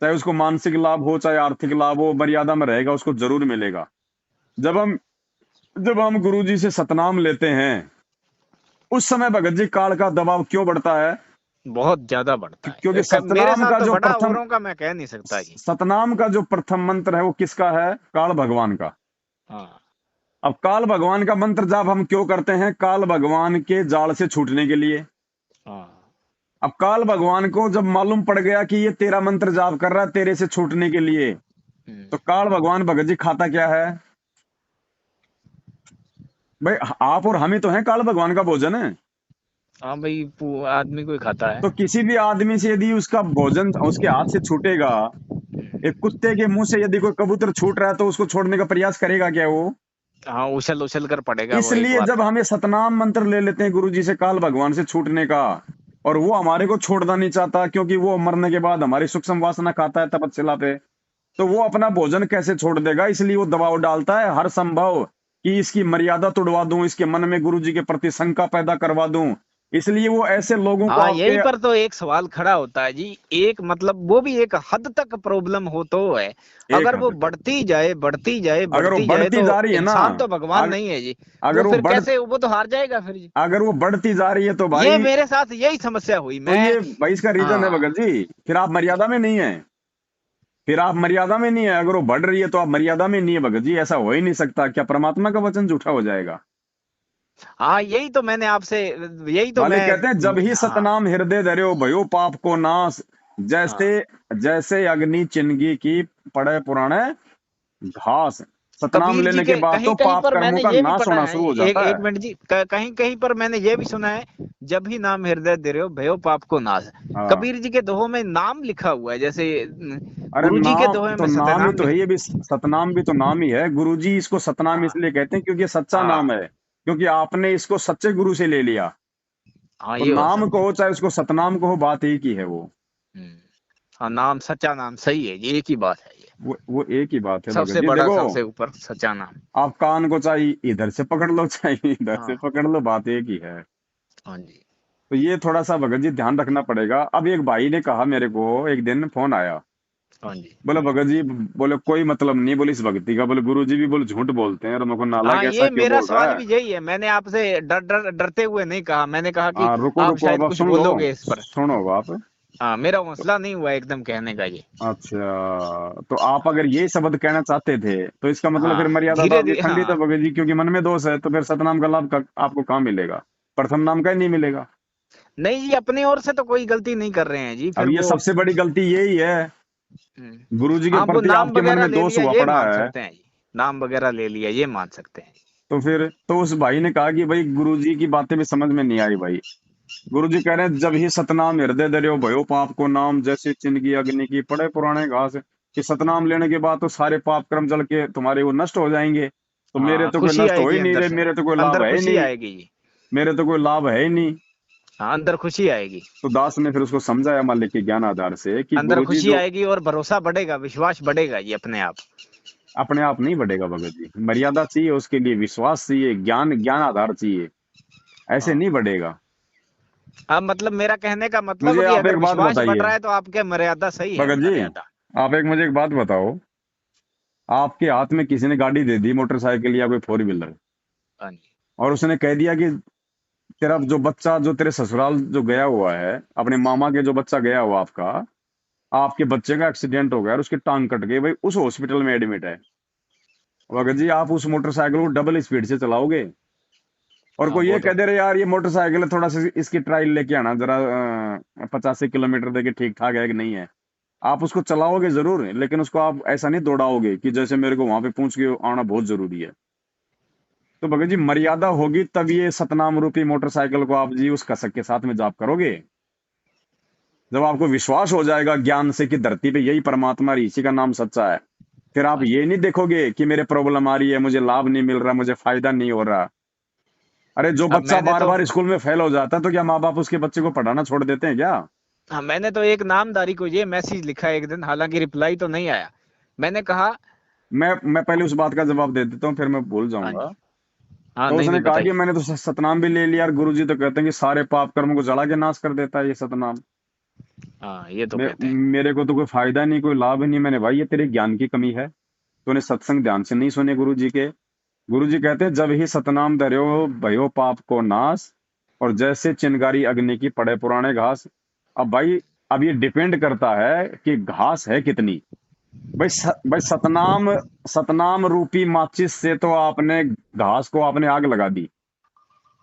चाहे उसको मानसिक लाभ हो चाहे आर्थिक लाभ हो, मर्यादा में रहेगा उसको जरूर मिलेगा। जब हम जब हम गुरु जी से सतनाम लेते हैं उस समय भगत जी काल का दबाव क्यों बढ़ता है? बहुत ज्यादा बढ़ता क्योंकि है, मेरे सतनाम साथ का तो जो बढ़ा, प्रथम औरों का मैं कह नहीं सकता जी। सतनाम का जो प्रथम मंत्र है वो किसका है? काल भगवान का। हाँ अब काल भगवान का मंत्र जाप हम क्यों करते हैं? काल भगवान के जाल से छूटने के लिए। हाँ। अब काल भगवान को जब मालूम पड़ गया कि ये तेरा मंत्र जाप कर रहा है तेरे से छूटने के लिए, तो काल भगवान भगत जी खाता क्या है? भाई आप और हम ही तो हैं काल भगवान का भोजन है। हाँ भाई आदमी कोई खाता है। तो किसी भी आदमी से यदि उसका भोजन उसके हाथ से छूटेगा, एक कुत्ते के मुंह से यदि कोई कबूतर छूट रहा है तो उसको छोड़ने का प्रयास करेगा क्या वो? हाँ उछल उछल कर पड़ेगा वो एक इसलिए बार। जब हमें सतनाम मंत्र ले लेते हैं गुरु जी से काल भगवान से छूटने का, और वो हमारे को छोड़ना नहीं चाहता, क्योंकि वो मरने के बाद हमारी सूक्ष्म वासना खाता है तपस्या पे, तो वो अपना भोजन कैसे छोड़ देगा? इसलिए वो दबाव डालता है हर संभव कि इसकी मर्यादा तोड़वा दूं, इसके मन में गुरु जी के प्रति शंका पैदा करवा दूं। इसलिए वो ऐसे लोगों को हाँ, आपके यहीं पर तो एक सवाल खड़ा होता है जी। एक मतलब वो भी एक हद तक प्रॉब्लम हो तो है। एक अगर वो हद तक, बढ़ती जाए बढ़ती जाए अगर वो बढ़ती जाए बढ़ती तो जा रही है ना, इंसान तो भगवान अग, नहीं है जी। वो अगर वो फिर बढ़ कैसे, वो तो हार जाएगा फिर जी। अगर वो बढ़ती जा रही है तो ये भाई, मेरे साथ यही समस्या हुई तो मैं। ये भाई इसका रीजन है हाँ, भगत जी, फिर आप मर्यादा में नहीं है। फिर आप मर्यादा में नहीं है। अगर वो बढ़ रही है तो आप मर्यादा में नहीं है भगत जी, ऐसा हो ही नहीं सकता। क्या परमात्मा का वचन झूठा हो जाएगा? हाँ, यही तो मैंने आपसे, यही तो मालिक मैं। कहते हैं जब ही हाँ, सतनाम हृदय धर्यो भयो पाप को नाश, जैसे हाँ। जैसे अग्नि चिन्हगी की पड़े पुराने घास। सतनाम कबीर जी लेने के के बाद कहीं तो कहीं पाप पर कर्मों मैंने का ये भी नाश पढ़ा होना है, शुरू हो एक जाता एक है। मिनट जी, कहीं कहीं पर मैंने ये भी सुना है, जब ही नाम हृदय दे रहे हो भयो पाप को नाश। हाँ, कबीर जी के दोहों में नाम लिखा हुआ है, जैसे अरे गुरु जी के नाम दोहे तो में नाम ही सतनाम तो है, लिखा। ये भी सतनाम भी तो नाम ही है। गुरुजी इसको सतनाम हाँ, इसलिए कहते हैं क्योंकि ये सच्चा नाम हाँ, है, क्योंकि आपने इसको सच्चे गुरु से ले लिया। हाँ, तो ये हो नाम सकता कहो चाहे उसको सतनाम कहो, बात एक ही है वो। है। हाँ, नाम सच्चा नाम सही है, ये एक ही बात है ये। वो एक ही बात है भगत सबसे जी। बड़ा, देखो, सबसे ऊपर सच्चा नाम। आप कान को चाहे इधर से पकड़ लो चाहे इधर से हाँ, पकड़ लो, बात एक ही है। हाँ जी। तो ये थोड़ा सा भगत जी ध्यान रखना पड़ेगा। अब एक भाई ने कहा मेरे को, एक दिन फोन आया, हाँ जी। बोले भगत जी, बोले कोई मतलब नहीं, बोले इस भक्ति का, बोले गुरु जी भी बोले झूठ बोलते हैं, और मेरे को नालायक हाँ, ऐसा ये क्यों मेरा बोल रहा सवाल है। भी यही है। मैंने आपसे डरते हुए नहीं कहा, मैंने कहा कि हाँ, रुको आप रुको, अब शायद आप कुछ सुन लो, बोलोगे इस पर। सुनो अब आप। हाँ, मेरा तो, हौसला नहीं हुआ एकदम कहने का ये। अच्छा, तो आप अगर हाँ, ये शब्द कहना चाहते थे तो इसका मतलब फिर हाँ, मर्यादा तो धीरे आपकी धीरे, खंडित है हाँ। भगत जी, क्योंकि मन में दोष है, तो फिर सतनाम का लाभ आपको कहाँ मिलेगा? प्रथम नाम का ही नहीं मिलेगा। नहीं जी, अपनी ओर से तो कोई गलती नहीं कर रहे हैं जी, अब फिर ये वो। सबसे बड़ी गलती यही है, गुरु जी के हाँ, वो प्रति नाम आपके मन वगैरह में ले दोष लिया हुआ ये पड़ा मान है। सकते हैं जी। नाम वगैरह ले लिया ये मान सकते हैं। तो फिर तो उस भाई ने कहा कि भाई गुरु जी की बातें भी समझ में नहीं आई भाई। गुरु जी कह रहे हैं जब ही सतनाम हृदय धर्यो भयो पाप को नाम, जैसे चिन्ह अग्नि की पड़े पुराने घास। कि सतनाम लेने के बाद तो सारे पाप कर्म जल के तुम्हारे वो नष्ट हो जाएंगे। तो मेरे हाँ, तो कोई खुशी नष्ट हो आएगी ही नहीं अंदर रहे, से। मेरे तो कोई लाभ अंदर है ही खुशी नहीं, आएगी जी। मेरे तो कोई लाभ है ही नहीं। हाँ, अंदर खुशी आएगी। तो दास ने फिर उसको समझाया मालिक के ज्ञान आधार से कि अंदर गुरु जी खुशी जो आएगी और भरोसा बढ़ेगा, विश्वास बढ़ेगा जी अपने आप। अपने आप नहीं बढ़ेगा भगत जी, मर्यादा चाहिए उसके लिए, विश्वास चाहिए, ज्ञान ज्ञान आधार चाहिए, ऐसे हाँ। नहीं बढ़ेगा। अब मतलब मेरा कहने का मतलब मुझे है कि आप अगर एक बात विश्वास बढ़ बताइए रहा है तो आपके मर्यादा सही है, भगत जी, मर्यादा। आप एक मुझे एक बात बताओ, आपके हाथ में किसी ने गाड़ी दे दी, मोटरसाइकिल या कोई फोर व्हीलर, हाँ जी। और उसने कह दिया कि तेरा जो बच्चा जो तेरे ससुराल जो गया हुआ है, अपने मामा के जो बच्चा गया हुआ आपका, आपके बच्चे का एक्सीडेंट हो गया और उसकी टांग कट गई भाई, उस हॉस्पिटल में एडमिट है। भगत जी, आप उस मोटरसाइकिल को डबल स्पीड से चलाओगे, और हाँ, कोई वो ये तो। कह दे रहे यार ये मोटरसाइकिल है, थोड़ा सा इसकी ट्रायल लेके आना जरा, 85 किलोमीटर देखिए ठीक ठाक है कि नहीं है। आप उसको चलाओगे जरूर, लेकिन उसको आप ऐसा नहीं दौड़ाओगे कि जैसे मेरे को वहां पे पहुंच के आना बहुत जरूरी है। तो भगत जी, मर्यादा होगी तब ये सतनाम रूपी मोटरसाइकिल को आप जी उस कसक के साथ में जाप करोगे। जब आपको विश्वास हो जाएगा ज्ञान से कि धरती पे यही परमात्मा है, इसी का नाम सच्चा है, फिर आप हाँ जी। ये नहीं देखोगे कि मेरे प्रॉब्लम आ रही है, मुझे लाभ नहीं मिल रहा, मुझे फायदा नहीं हो रहा। अरे जो अब बच्चा मैंने बार तो। बार स्कूल में फेल हो जाता है तो क्या माँ बाप उसके बच्चे को पढ़ाना छोड़ देते हैं क्या? हाँ, मैंने तो एक नामधारी को ये मैसेज लिखा एक दिन, हालांकि रिप्लाई तो नहीं आया। मैंने कहा। मैं पहले उस बात का जवाब दे देता हूँ, फिर मैं भूल हाँ जाऊंगा। जी। हाँ, तो नहीं उसने नहीं, कहा कि बताइए। मैंने तो सतनाम भी ले लिया, और गुरु जी तो कहते हैं कि सारे पाप कर्मों को जला के नाश कर देता है ये सतनाम। हाँ, ये तो कहते हैं। मेरे को तो कोई फायदा नहीं, कोई लाभ नहीं। मैंने भाई ये तेरे ज्ञान की कमी है, तूने सत्संग ध्यान से नहीं सुने गुरु जी के। गुरु जी कहते हैं जब ही सतनाम धर्यो भयो पाप को नाश, और जैसे चिनगारी अग्नि की पड़े पुराने घास। अब भाई, अब ये डिपेंड करता है कि घास है कितनी। भाई सतनाम, सतनाम रूपी माचिस से तो आपने घास को आपने आग लगा दी।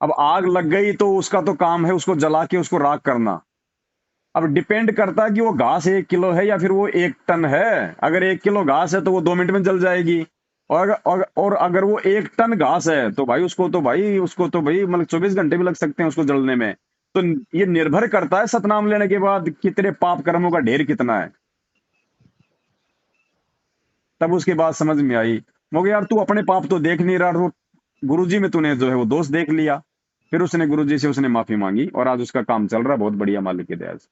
अब आग लग गई तो उसका तो काम है उसको जला के उसको राख करना। अब डिपेंड करता है कि वो घास 1 किलो है या फिर वो 1 टन है। अगर 1 किलो घास है तो वो 2 मिनट में जल जाएगी। और अगर वो 1 टन घास है तो भाई उसको तो भाई मतलब 24 घंटे भी लग सकते हैं उसको जलने में। तो ये निर्भर करता है सतनाम लेने के बाद कितने पाप कर्मों का ढेर कितना है। तब उसके बाद समझ में आई, मगर यार तू अपने पाप तो देख नहीं रहा, तो गुरुजी में तूने जो है वो दोष देख लिया। फिर उसने गुरुजी से उसने माफी मांगी और आज उसका काम चल रहा है बहुत बढ़िया, मालिक की दया से।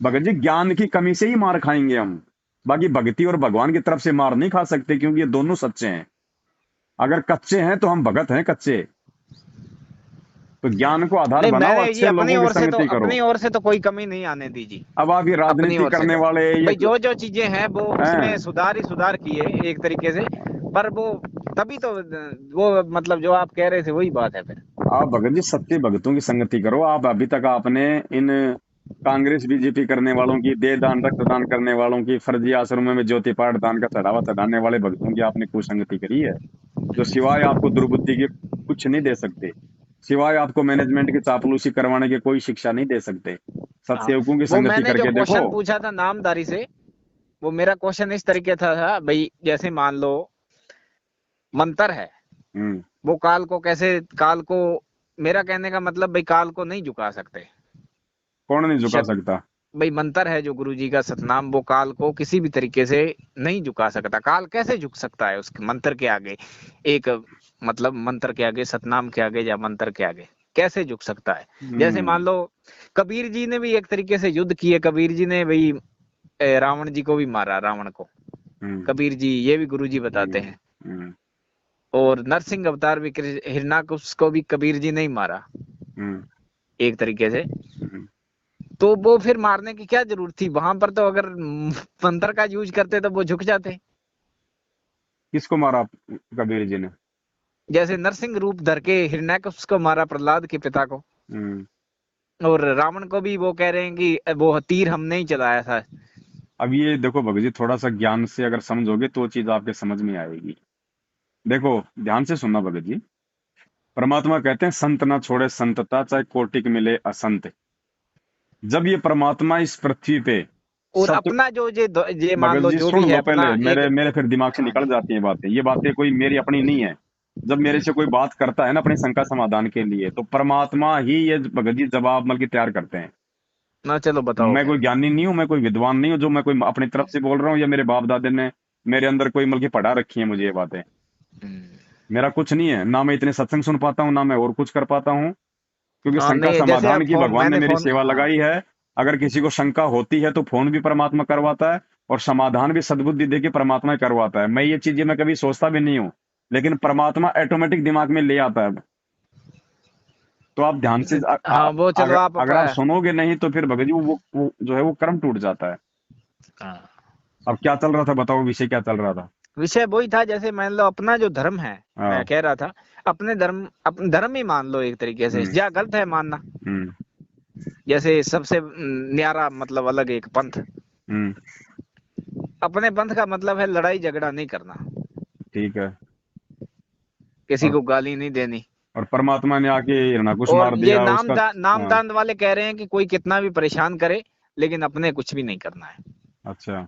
भगत जी, ज्ञान की कमी से ही मार खाएंगे हम। बाकी भक्ति और भगवान की तरफ से मार नहीं खा सकते, क्योंकि ये दोनों सच्चे हैं। अगर कच्चे हैं तो हम भगत हैं कच्चे। तो ज्ञान को आधार नहीं, बनाओ, मैंने ये अच्छे लोगों की संगति करो। अपनी ओर से तो कोई कमी नहीं आने दी जी। अब आप ये अपनी राजनीति ओर से करने तो वाले ये भाई जो जो चीजें हैं वो उसमें हैं, सुधार ही सुधार किए एक तरीके से, पर वो तभी तो वो मतलब जो आप कह रहे थे वही बात है फिर। आप भगत जी सत्य भगतों की संगति करो। आप अभी तक आपने इन कांग्रेस बीजेपी करने वालों की, देह दान रक्तदान करने वालों की, फर्जी आश्रमों में ज्योति पाठ दान का चढ़ावा चढ़ाने वाले भक्तों की आपने कुसंगति करी है, जो सिवाय आपको दुर्बुद्धि के कुछ नहीं दे सकते, सिवाय आपको मैनेजमेंट की चापलूसी करवाने की कोई शिक्षा नहीं दे सकते। हाँ, सत्सेवकों की वो संगति मैंने जो करके देखो। क्वेश्चन पूछा था नामधारी से, वो मेरा क्वेश्चन इस तरीके था भाई, जैसे मान लो मंत्र है, हम्म। वो काल को, मेरा कहने का मतलब भाई काल को नहीं झुका सकते। कौन नहीं झुका शक सकता? भाई मंत्र है जो गुरु जी का सतनाम, वो काल को किसी भी तरीके से नहीं झुका सकता। काल कैसे झुक सकता है उसके मंत्र के आगे? एक मतलब मंत्र के आगे, सतनाम के आगे या मंत्र के आगे कैसे झुक सकता है? जैसे मान हम्म। लो कबीर जी ने भी एक तरीके से युद्ध किए, कबीर जी ने भाई रावण जी को भी मारा, रावण को हम्म। कबीर जी, ये भी गुरु जी बताते हम्म। हैं। हम्म। और नरसिंह अवतार भी हिरणाकश्यप को भी कबीर जी ने ही मारा हम्म। एक तरीके से। हम्म। तो वो फिर मारने की क्या जरूरत थी वहां पर? तो अगर मंत्र का यूज करते तो वो झुक जाते। किसको मारा कबीर जी ने? जैसे नरसिंह रूप धर के हिरण्यकश्यप को मारा, प्रहलाद के पिता को, हम्म। और रावण को भी वो कह रहे हैं कि वो तीर हमने ही चलाया था। अब ये देखो भगत जी, थोड़ा सा ज्ञान से अगर समझोगे तो चीज आपके समझ में आएगी। देखो, ध्यान से सुनना भगत जी। परमात्मा कहते हैं संत ना छोड़े संतता, चाहे कोटि के मिले असंत। जब ये परमात्मा इस पृथ्वी पे और सत अपना जो ये मान भगत लो जी जो सुन भी है लो अपना पहले, एक। मेरे फिर दिमाग से हाँ निकल जी। जाती है बातें, ये बातें कोई मेरी अपनी नहीं है। जब मेरे से कोई बात करता है ना अपनी शंका समाधान के लिए, तो परमात्मा ही ये भगत जी जवाब मतलब कि तैयार करते हैं। ना चलो बताओ मैं फिर। कोई ज्ञानी नहीं हूँ, मैं कोई विद्वान नहीं हूँ जो मैं कोई अपनी तरफ से बोल रहा हूँ, या मेरे बाप दादे ने मेरे अंदर कोई मतलब कि पढ़ा रखी है मुझे ये बातें। मेरा कुछ नहीं है, ना मैं इतने सत्संग सुन पाता हूँ, ना मैं और कुछ कर पाता हूँ, क्योंकि हाँ शंका नहीं, जैसे समाधान अब की भगवान ने मैंने मेरी फोन, सेवा हाँ। लगाई है। अगर किसी को शंका होती है तो फोन भी परमात्मा करवाता है, और समाधान भी सद्बुद्धि दे के परमात्मा ही करवाता है। मैं ये चीजें मैं कभी सोचता भी नहीं हूँ, लेकिन परमात्मा ऑटोमेटिक दिमाग में ले आता है। तो आप ध्यान से हाँ वो चलो आप अगर आप सुनोगे नहीं तो फिर भगत जी वो जो है वो कर्म टूट जाता है। हाँ। अब क्या चल रहा था बताओ, विषय क्या चल रहा था? विषय वही था, जैसे मान लो अपना जो धर्म है, मैं हाँ। कह रहा था अपने धर्म ही मान लो एक तरीके से, हम्म। या गलत है मानना? हम्म। जैसे सबसे न्यारा मतलब अलग एक पंथ, हम्म। अपने पंथ का मतलब है लड़ाई झगड़ा नहीं करना, ठीक है। किसी और को गाली नहीं देनी। परमात्मा ने आके हिरणाकुश और मार ये दिया उसका। हाँ। नामदान वाले कह रहे हैं कि कोई कितना भी परेशान करे लेकिन अपने कुछ भी नहीं करना है। अच्छा,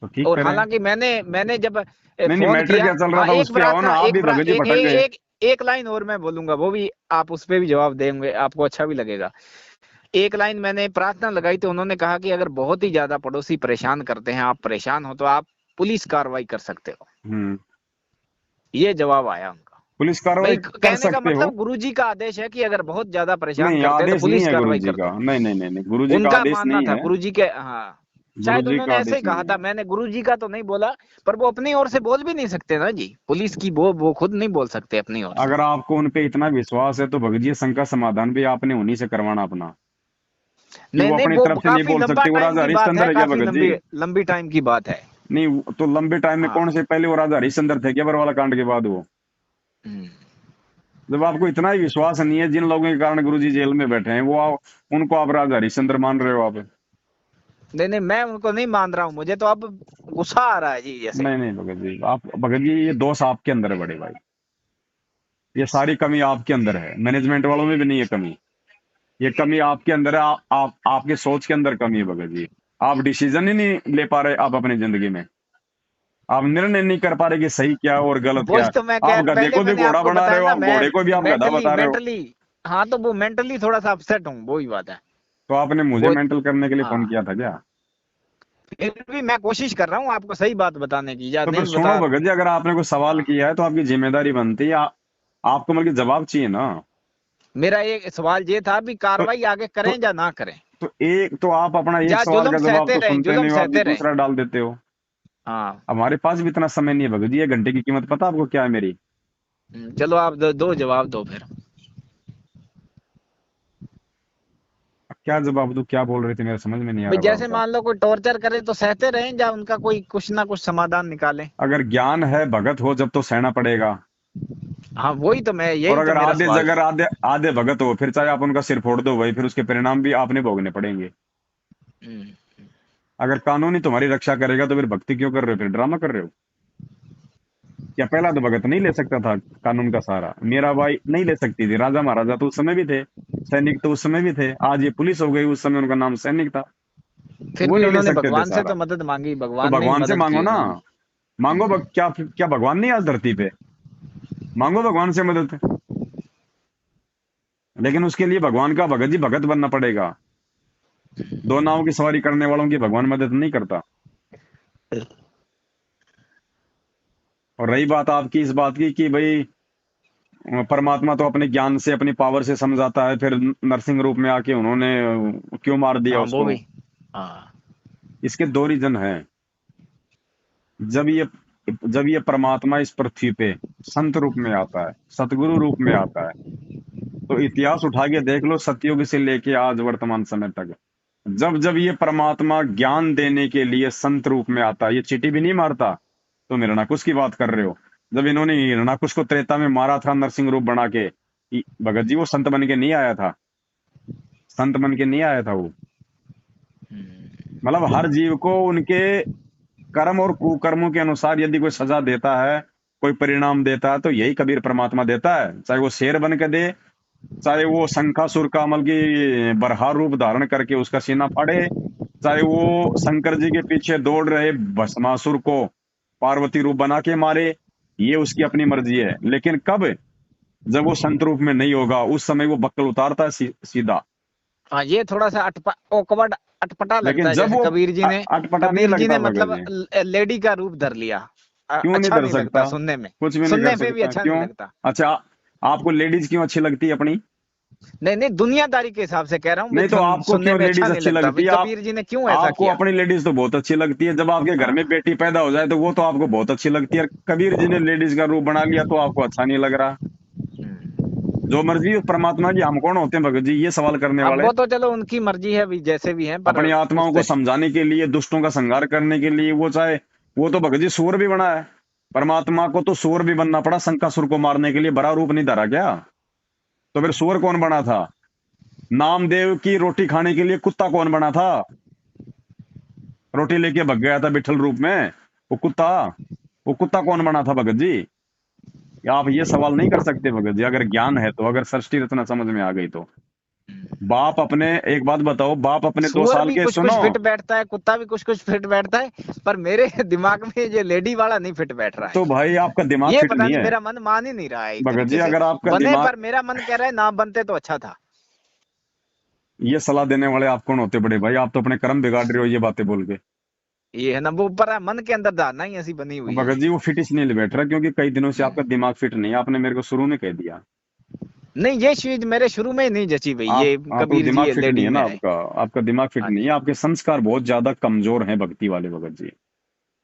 तो ठीक और करें। हालांकि मैंने मैंने जब नहीं नहीं, फोन मैटर किया, क्या चल रहा हाँ था उस एक पे आओ ना, प्रार्थना, आप भी भगत जी भटक गए। एक लाइन और मैं बोलूंगा, वो भी आप उस पे भी जवाब देंगे, आपको अच्छा भी लगेगा। एक लाइन मैंने प्रार्थना लगाई तो उन्होंने कहा कि अगर बहुत ही ज्यादा पड़ोसी परेशान करते हैं, आप परेशान हो, तो आप पुलिस कार्रवाई कर सकते हो। हम्म। ये जवाब आया उनका। पुलिस भाई कार्रवाई कर कहने का सकते हो? मतलब गुरुजी का आदेश है कि अगर बहुत ज्यादा परेशान नहीं, करते हैं तो आदेश नहीं पुलिस है गुरु कार्रवाई जी कर का, दो। नहीं नहीं नहीं नहीं, गुरु जी का उनका आदेश मानना नहीं था है। गुरुजी के, हाँ। गुरु शायद जी उन्होंने का ऐसे ही आदेश कहा नहीं था, है। मैंने गुरुजी का तो नहीं बोला, पर वो अपनी ओर से बोल भी नहीं सकते ना जी, पुलिस की वो खुद नहीं बोल सकते अपनी ओर से। अगर आपको उन पे इतना विश्वास है तो भगत जी शंका समाधान भी आपने उन्हीं से करवाना अपना, कि नहीं वो नहीं, अपनी वो तरफ से नहीं काफी बोल लंबा सकते। वो टाइम राजा की बात है, हरिश्चंद्र है क्या काफी भगत जी? लंबी लंबी टाइम की बात है। नहीं, तो लंबे टाइम में कौन हाँ। से पहले वो राजा हरिश्चंद्र थे क्या बरवाला कांड के बाद? वो हम्म। जब आपको इतना ही विश्वास नहीं है, जिन लोगों के कारण गुरु जी जेल में बैठे हैं उनको आप राजा हरिश्चंद्र मान रहे हो आप? नहीं नहीं, मैं उनको नहीं मान रहा हूँ, मुझे तो अब गुस्सा आ रहा है जी जैसे। नहीं नहीं भगत जी, आप भगत जी ये दोष आपके अंदर है बड़े भाई। ये सारी कमी आपके अंदर है, मैनेजमेंट वालों में भी नहीं है कमी। ये कमी आपके अंदर है। आपके सोच के अंदर कमी है भगत जी। आप डिसीजन ही नहीं ले पा रहे आप अपनी जिंदगी में। आप निर्णय नहीं कर पा रहे कि सही क्या और गलत क्या वही है। तो मैं आप कह, गधे पहले को भी मैंने घोड़ा आपको बना रहे बताया हो, ना, आप मैं घोड़े को भी आप गधा बता रहे हो। मेंटली, हाँ तो वो मेंटली थोड़ा सा अपसेट हूँ, वही बात है। तो आपने मुझे वो, मेंटल करने के लिए फोन हाँ, किया था क्या? फिर भी मैं कोशिश कर रहा हूँ आपको सही बात बताने की, या तो फिर नहीं सुनो बता। भगत जी, अगर आपने कोई सवाल हाँ। किया है तो आपकी जिम्मेदारी बनती है आपको मतलब कि जवाब चाहिए ना। मेरा एक सवाल ये था भी, तो, कार्रवाई आगे करें तो या ना करें? तो एक तो आप अपना एक या सवाल जुल्म का जवाब सहते तो रहे, सुनते जुल्म नहीं हो, आप जी सहते रहे। दूसरा डाल देते हो। हाँ। हमारे पास भी इतना समय नहीं है भगत जी, 1 घंटे की कीमत पता आपको क्या है मेरी? चलो आप दो जवाब दो फिर। क्या जवाब दूं, क्या बोल रहे थे, मेरे समझ में नहीं आ भाई रहा बाबू जैसे साहब। मान लो कोई टॉर्चर करे तो सहते रहें, या उनका कोई कुछ ना कुछ समाधान निकालें। अगर ज्ञान है, भगत हो जब, तो सहना पड़ेगा। हाँ वही तो मैं, और यही तो अगर मेरा आधे सवाल है। जगह आधे आधे भगत हो, फिर चाहे आप उनका सिर फोड़ दो भाई, फिर उसके परिणाम भी आपने भोगने पड़ेंगे। हम्म, अगर कानून ही तुम्हारी रक्षा करेगा तो फिर भक्ति क्यों कर रहे हो, फिर ड्रामा कर रहे हो? क्या पहला तो भगत नहीं ले सकता था कानून का सहारा? मीरा बाई नहीं ले सकती थी, राजा महाराजा तो उस समय भी थे, सैनिक तो उस समय भी थे, आज ये पुलिस हो गई, उस समय उनका नाम सैनिक था। फिर वो भी नहीं ले उन्होंने सकते थे भगवान से सहारा। तो मदद मांगी, तो भगवान ने ही भगवान से मदद मांगो की ना। उन्होंने। मांगो क्या क्या भगवान नहीं आज धरती पे? मांगो भगवान से मदद। लेकिन उसके लिए भगवान का भगत जी भगत बनना पड़ेगा। दो नावों की सवारी करने वालों की भगवान मदद नहीं करता। और रही बात आपकी इस बात की कि भाई परमात्मा तो अपने ज्ञान से, अपनी पावर से समझाता है, फिर नरसिंह रूप में आके उन्होंने क्यों मार दिया हाँ वो उसको? भी। हाँ। इसके दो रीजन हैं। जब ये जब ये परमात्मा इस पृथ्वी पे संत रूप में आता है, सतगुरु रूप में आता है, तो इतिहास उठा के देख लो, सतयुग से लेके आज वर्तमान समय तक, जब जब ये परमात्मा ज्ञान देने के लिए संत रूप में आता है, ये चीटी भी नहीं मारता। तुम हिरणाकुश की बात कर रहे हो। जब इन्होंने हिरणाकुश को त्रेता में मारा था नरसिंह रूप बना के, भगत जी वो संत बन के नहीं आया था। संत बन के नहीं आया था वो। मतलब हर जीव को उनके कर्म और कुकर्मों के अनुसार यदि कोई सजा देता है, कोई परिणाम देता है, तो यही कबीर परमात्मा देता है। चाहे वो शेर बन के दे, चाहे वो शंखासुर का अमल की बरहा रूप धारण करके उसका सीना फाड़े, चाहे वो शंकर जी के पीछे दौड़ रहे भस्मासुर को पार्वती रूप बना के मारे, ये उसकी अपनी मर्जी है। लेकिन कब? जब वो संत रूप में नहीं होगा, उस समय वो बक्कल उतारता है सीधा। हाँ ये थोड़ा सा ऑकवर्ड, अटपटा लगता लेकिन है, जब जैसे वो कबीर जी ने, अटपटा नहीं कबीर जी ने लगता भगत मतलब जी। लेडी का रूप धर लिया। क्यों नहीं अच्छा कर नहीं लगता सकता? सुनने में, कुछ भी नहीं कर सुनने पे भी सकता, अच्छा नहीं क्यों? लगता। अच्छा, आपको लेडीज क्यों अच्छी लगती है अपनी? नहीं नहीं, दुनियादारी के हिसाब से कह रहा हूँ भाई, नहीं तो आपको सुनने क्यों में अच्छा लेडीज नहीं अच्छी लगता लगती भाई, है? आप कबीर जी ने क्यों ऐसा आपको किया। अपनी लेडीज तो बहुत अच्छी लगती है, जब आपके घर में हाँ। बेटी पैदा हो जाए तो वो तो आपको बहुत अच्छी लगती है। कबीर जी ने लेडीज का रूप बना लिया तो आपको अच्छा नहीं लग रहा? जो मर्जी हो परमात्मा की, हम कौन होते हैं भगत जी ये सवाल करने अब वाले? वो तो चलो उनकी मर्जी है भी, जैसे भी है, पर अपनी आत्माओं को उससे। समझाने के लिए, दुष्टों का संहार करने के लिए, वो चाहे वो तो भगत जी सूर भी बना है। परमात्मा को तो सूर भी बनना पड़ा शंकासुर को मारने के लिए, बड़ा रूप नहीं धरा क्या? तो फिर सूर कौन बना था? नामदेव की रोटी खाने के लिए कुत्ता कौन बना था? रोटी लेके भग गया था विठल रूप में वो कुत्ता। वो कुत्ता कौन बना था भगत जी? आप ये सवाल नहीं कर सकते भगत जी, अगर ज्ञान है तो, अगर सृष्टि रचना समझ में आ गई तो। बाप अपने, एक बात बताओ, बाप अपने दो सुअर साल भी के, कुछ कुछ सुनो। फिट बैठता है, कुत्ता भी कुछ कुछ फिट बैठता है, पर मेरे दिमाग में ये लेडी वाला नहीं फिट बैठ रहा है। तो भाई आपका दिमाग ये फिट पता नहीं नहीं, है मेरा मन मान ही नहीं रहा है एक भगत जी। तरीके से। अगर आपका बने, दिमाग, पर मेरा मन कह रहा है ना बनते तो अच्छा था। ये सलाह देने वाले आप कौन होते बड़े भाई? आप तो अपने कर्म बिगाड़ रहे हो ये बातें बोल के। ये है ना, वो ऊपर मन के अंदर धारणा ही ऐसी बनी हुई है भगत ये। जी वो फिट इसलिए बैठ रहा है क्योंकि कई दिनों से आपका हम्म। दिमाग फिट नहीं है, आपने मेरे को शुरू में कह दिया। नहीं ये चीज मेरे शुरू में ही नहीं जची भाई, आप ये आप वो कबीर जी दिमाग फिट नहीं लेडी है ना में है। आपका। आपका दिमाग फिट हाँ नहीं है, जी। आपके संस्कार बहुत ज्यादा कमजोर हैं भक्ति वाले भगत जी।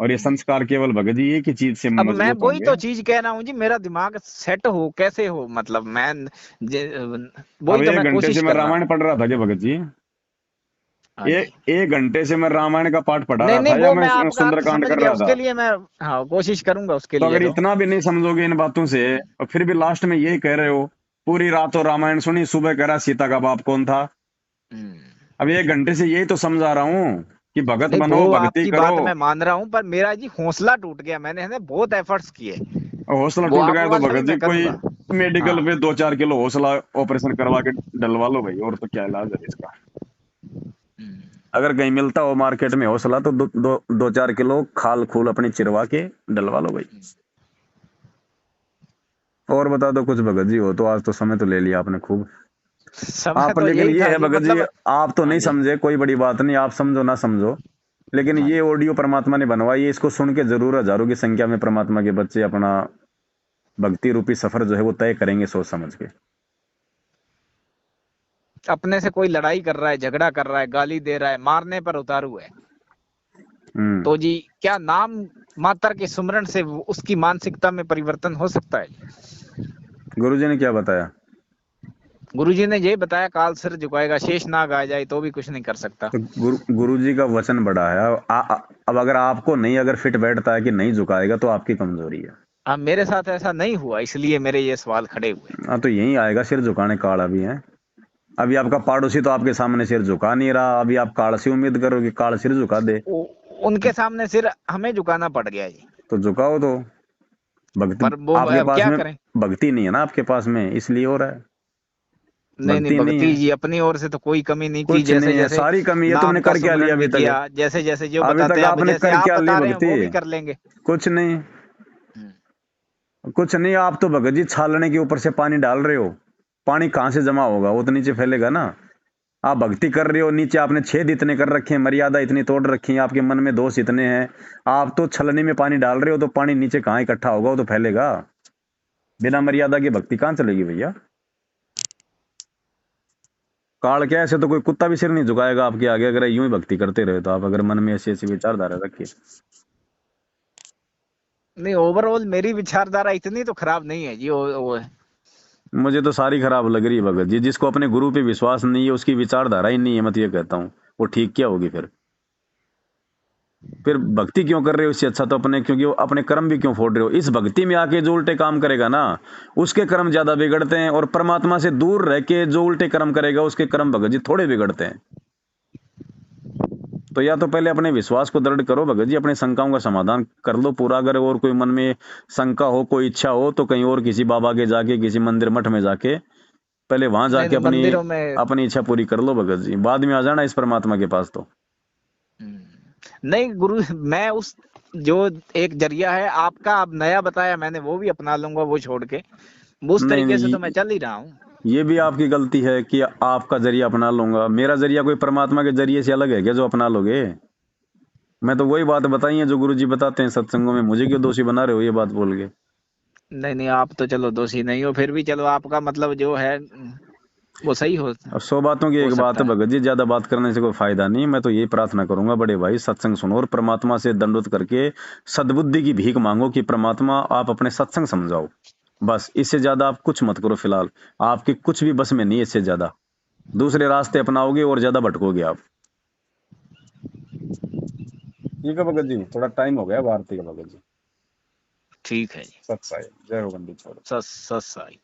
और ये संस्कार केवल भगत जी एक ही चीज से अब मैं मजबूत वही होंगे। तो चीज कह रहा हूँ जी, मेरा दिमाग सेट हो कैसे हो, मतलब मैं अब वही तो मैं 1 घंटे कोशिश से मैं कर रहा रामायण हूँ। पढ़ रहा था क्या भगत जी? हाँ जी। 1 घंटे से मैं रामायण का पाठ पढ़ा नहीं रहा नहीं, था, या वो मैं मैं आपका अर्थ सुंदरकांड समझ कर गया, रहा उसके था? लिए मैं, हाँ कोशिश करूंगा उसके तो लिए अगर तो। इतना भी नहीं समझोगे इन बातों से, और फिर भी लास्ट में यही कह रहे हो, पूरी रात तो रामायण सुनी, सुबह कह रहा सीता का बाप कौन था। हम्म। अब 1 घंटे से यही तो समझा रहा हूँ कि भगत नहीं बनो, वो भक्ति आपकी करो। बात मैं मान रहा हूँ, पर मेरा जी हौसला टूट गया, मैंने है ना बहुत एफर्ट्स किए। और हौसला वो टूट आप गया तो वाला भी भगत जी मैं कोई करूंगा। मेडिकल हाँ। पे 2-4 किलो हौसला ऑपरेशन करवा के डलवा लो भाई, और तो क्या इलाज है इसका? अगर कहीं मिलता हो मार्केट में हौसला, तो 2-4 किलो खाल खूल अपनी चिरवा के डलवा लो भाई। और बता दो कुछ भगत जी, हो तो आज तो समय तो ले लिया आपने खूब। समय आप, तो लेकिन यही ये था है जी, भगत जी, मतलब। आप तो हाँ नहीं जी। समझे, कोई बड़ी बात नहीं, आप समझो ना समझो, लेकिन हाँ ये जी। ऑडियो परमात्मा ने बनवाई है, इसको सुन के जरूर हजारों की संख्या में परमात्मा के बच्चे अपना भक्ति रूपी सफर जो है वो तय करेंगे सोच समझ के। अपने से कोई लड़ाई कर रहा है, झगड़ा कर रहा है, गाली दे रहा है, मारने पर उतारू है, तो जी क्या नाम मात्र के सुमरन से उसकी मानसिकता में परिवर्तन हो सकता है? गुरुजी ने क्या बताया? गुरुजी ने ये बताया, काल सिर झुकाएगा, शेष नाग आ जाए तो भी कुछ नहीं कर सकता। तो गुरुजी का वचन बड़ा है। अब अगर आपको नहीं अगर फिट बैठता है कि नहीं झुकाएगा तो आपकी कमजोरी है। अब मेरे साथ ऐसा नहीं हुआ, इसलिए मेरे ये सवाल खड़े हुए। हाँ, तो यही आएगा सिर झुकाने काल अभी है। अभी आपका पड़ोसी तो आपके सामने सिर झुका नहीं रहा, अभी आप काल से उम्मीद करो कि काल सिर झुका दे। उनके सामने सिर हमें झुकाना पड़ गया जी। तो झुकाओ तो। भक्ति पर वो आपके अब पास क्या में, करें? भक्ति नहीं है ना आपके पास में, इसलिए हो रहा है। नहीं नहीं, भक्ति नहीं भक्ति है, जी अपनी ओर से तो कोई कमी नहीं की, कुछ जैसे नहीं है, जैसे सारी कमी है। तुमने नाम का कर क्या लिया सुमरन अभी भी तक? किया, जैसे जैसे जो अभी बताते तक हैं, अब आपने जैसे कर आप क्या ली बता रहे हैं वो भी भक्ति? कर लेंगे। कुछ नहीं, कुछ नहीं। आप तो भगत जी छालने के ऊपर से पानी डाल रहे हो। पानी कहाँ से जमा होगा? वो तो नीचे फैलेगा ना। आप भक्ति कर रहे हो, नीचे आपने छेद इतने कर रखे हैं, मर्यादा इतनी तोड़ रखी है, आपके मन में दोष इतने हैं। आप तो छलनी में पानी डाल रहे हो, तो पानी नीचे कहाँ इकट्ठा होगा? वो तो फैलेगा। बिना मर्यादा की भक्ति कहाँ चलेगी भैया? काल क्या, ऐसे तो कोई कुत्ता भी सिर नहीं झुकाएगा आपके आगे, अगर यूं ही भक्ति करते रहे तो। आप अगर मन में ऐसी ऐसी विचारधारा रखिए। नहीं, ओवरऑल मेरी विचारधारा इतनी तो खराब नहीं है जी। वो है। मुझे तो सारी खराब लग रही है भगत जी। जिसको अपने गुरु पे विश्वास नहीं है, उसकी विचारधारा ही नहीं है, मैं तो ये कहता हूँ, वो ठीक क्या होगी फिर भक्ति क्यों कर रहे हो? इससे अच्छा तो अपने, क्योंकि वो अपने कर्म भी क्यों फोड़ रहे हो? इस भक्ति में आके जो उल्टे काम करेगा ना, उसके कर्म ज्यादा बिगड़ते हैं, और परमात्मा से दूर रह के जो उल्टे कर्म करेगा उसके कर्म भगत जी थोड़े बिगड़ते हैं। तो या तो पहले अपने विश्वास को दृढ़ करो भगत जी, अपनी शंकाओं का समाधान कर लो पूरा। अगर और कोई मन में शंका हो, कोई इच्छा हो, तो कहीं और किसी बाबा के जाके, किसी मंदिर मठ में जाके, पहले वहां नहीं जाके नहीं, अपनी मंदिरों में अपनी इच्छा पूरी कर लो भगत जी। बाद में आ जाना इस परमात्मा के पास तो। नहीं गुरु, मैं उस जो एक जरिया है आपका अब नया बताया मैंने, वो भी अपना लूंगा, वो छोड़ के उस नहीं तरीके से नहीं, तो मैं चल ही रहा हूँ। ये भी आपकी गलती है कि आपका जरिया अपना लूंगा। मेरा जरिया कोई परमात्मा के जरिए से अलग है क्या जो अपना लोगे? मैं तो वही बात बताई है जो गुरुजी बताते हैं सत्संगों में। मुझे क्यों दोषी बना रहे हो ये बात बोल के? नहीं नहीं, आप तो चलो दोषी नहीं हो, फिर भी चलो आपका मतलब जो है वो सही अब 100 बातों की हो एक बात सकता है है। भगत जी, ज्यादा बात करने से कोई फायदा नहीं। मैं तो यही प्रार्थना करूंगा, बड़े भाई सत्संग सुनो और परमात्मा से दंडवत करके सद्बुद्धि की भीख मांगो कि परमात्मा आप अपने सत्संग समझाओ। बस इससे ज्यादा आप कुछ मत करो फिलहाल। आपके कुछ भी बस में नहीं है इससे ज्यादा। दूसरे रास्ते अपनाओगे और ज्यादा भटकोगे आप। ठीक है भगत जी, थोड़ा टाइम हो गया भारती का भगत जी। ठीक है जी। सत्साई जय हो, बंदी छोड़ो। सत सत साई।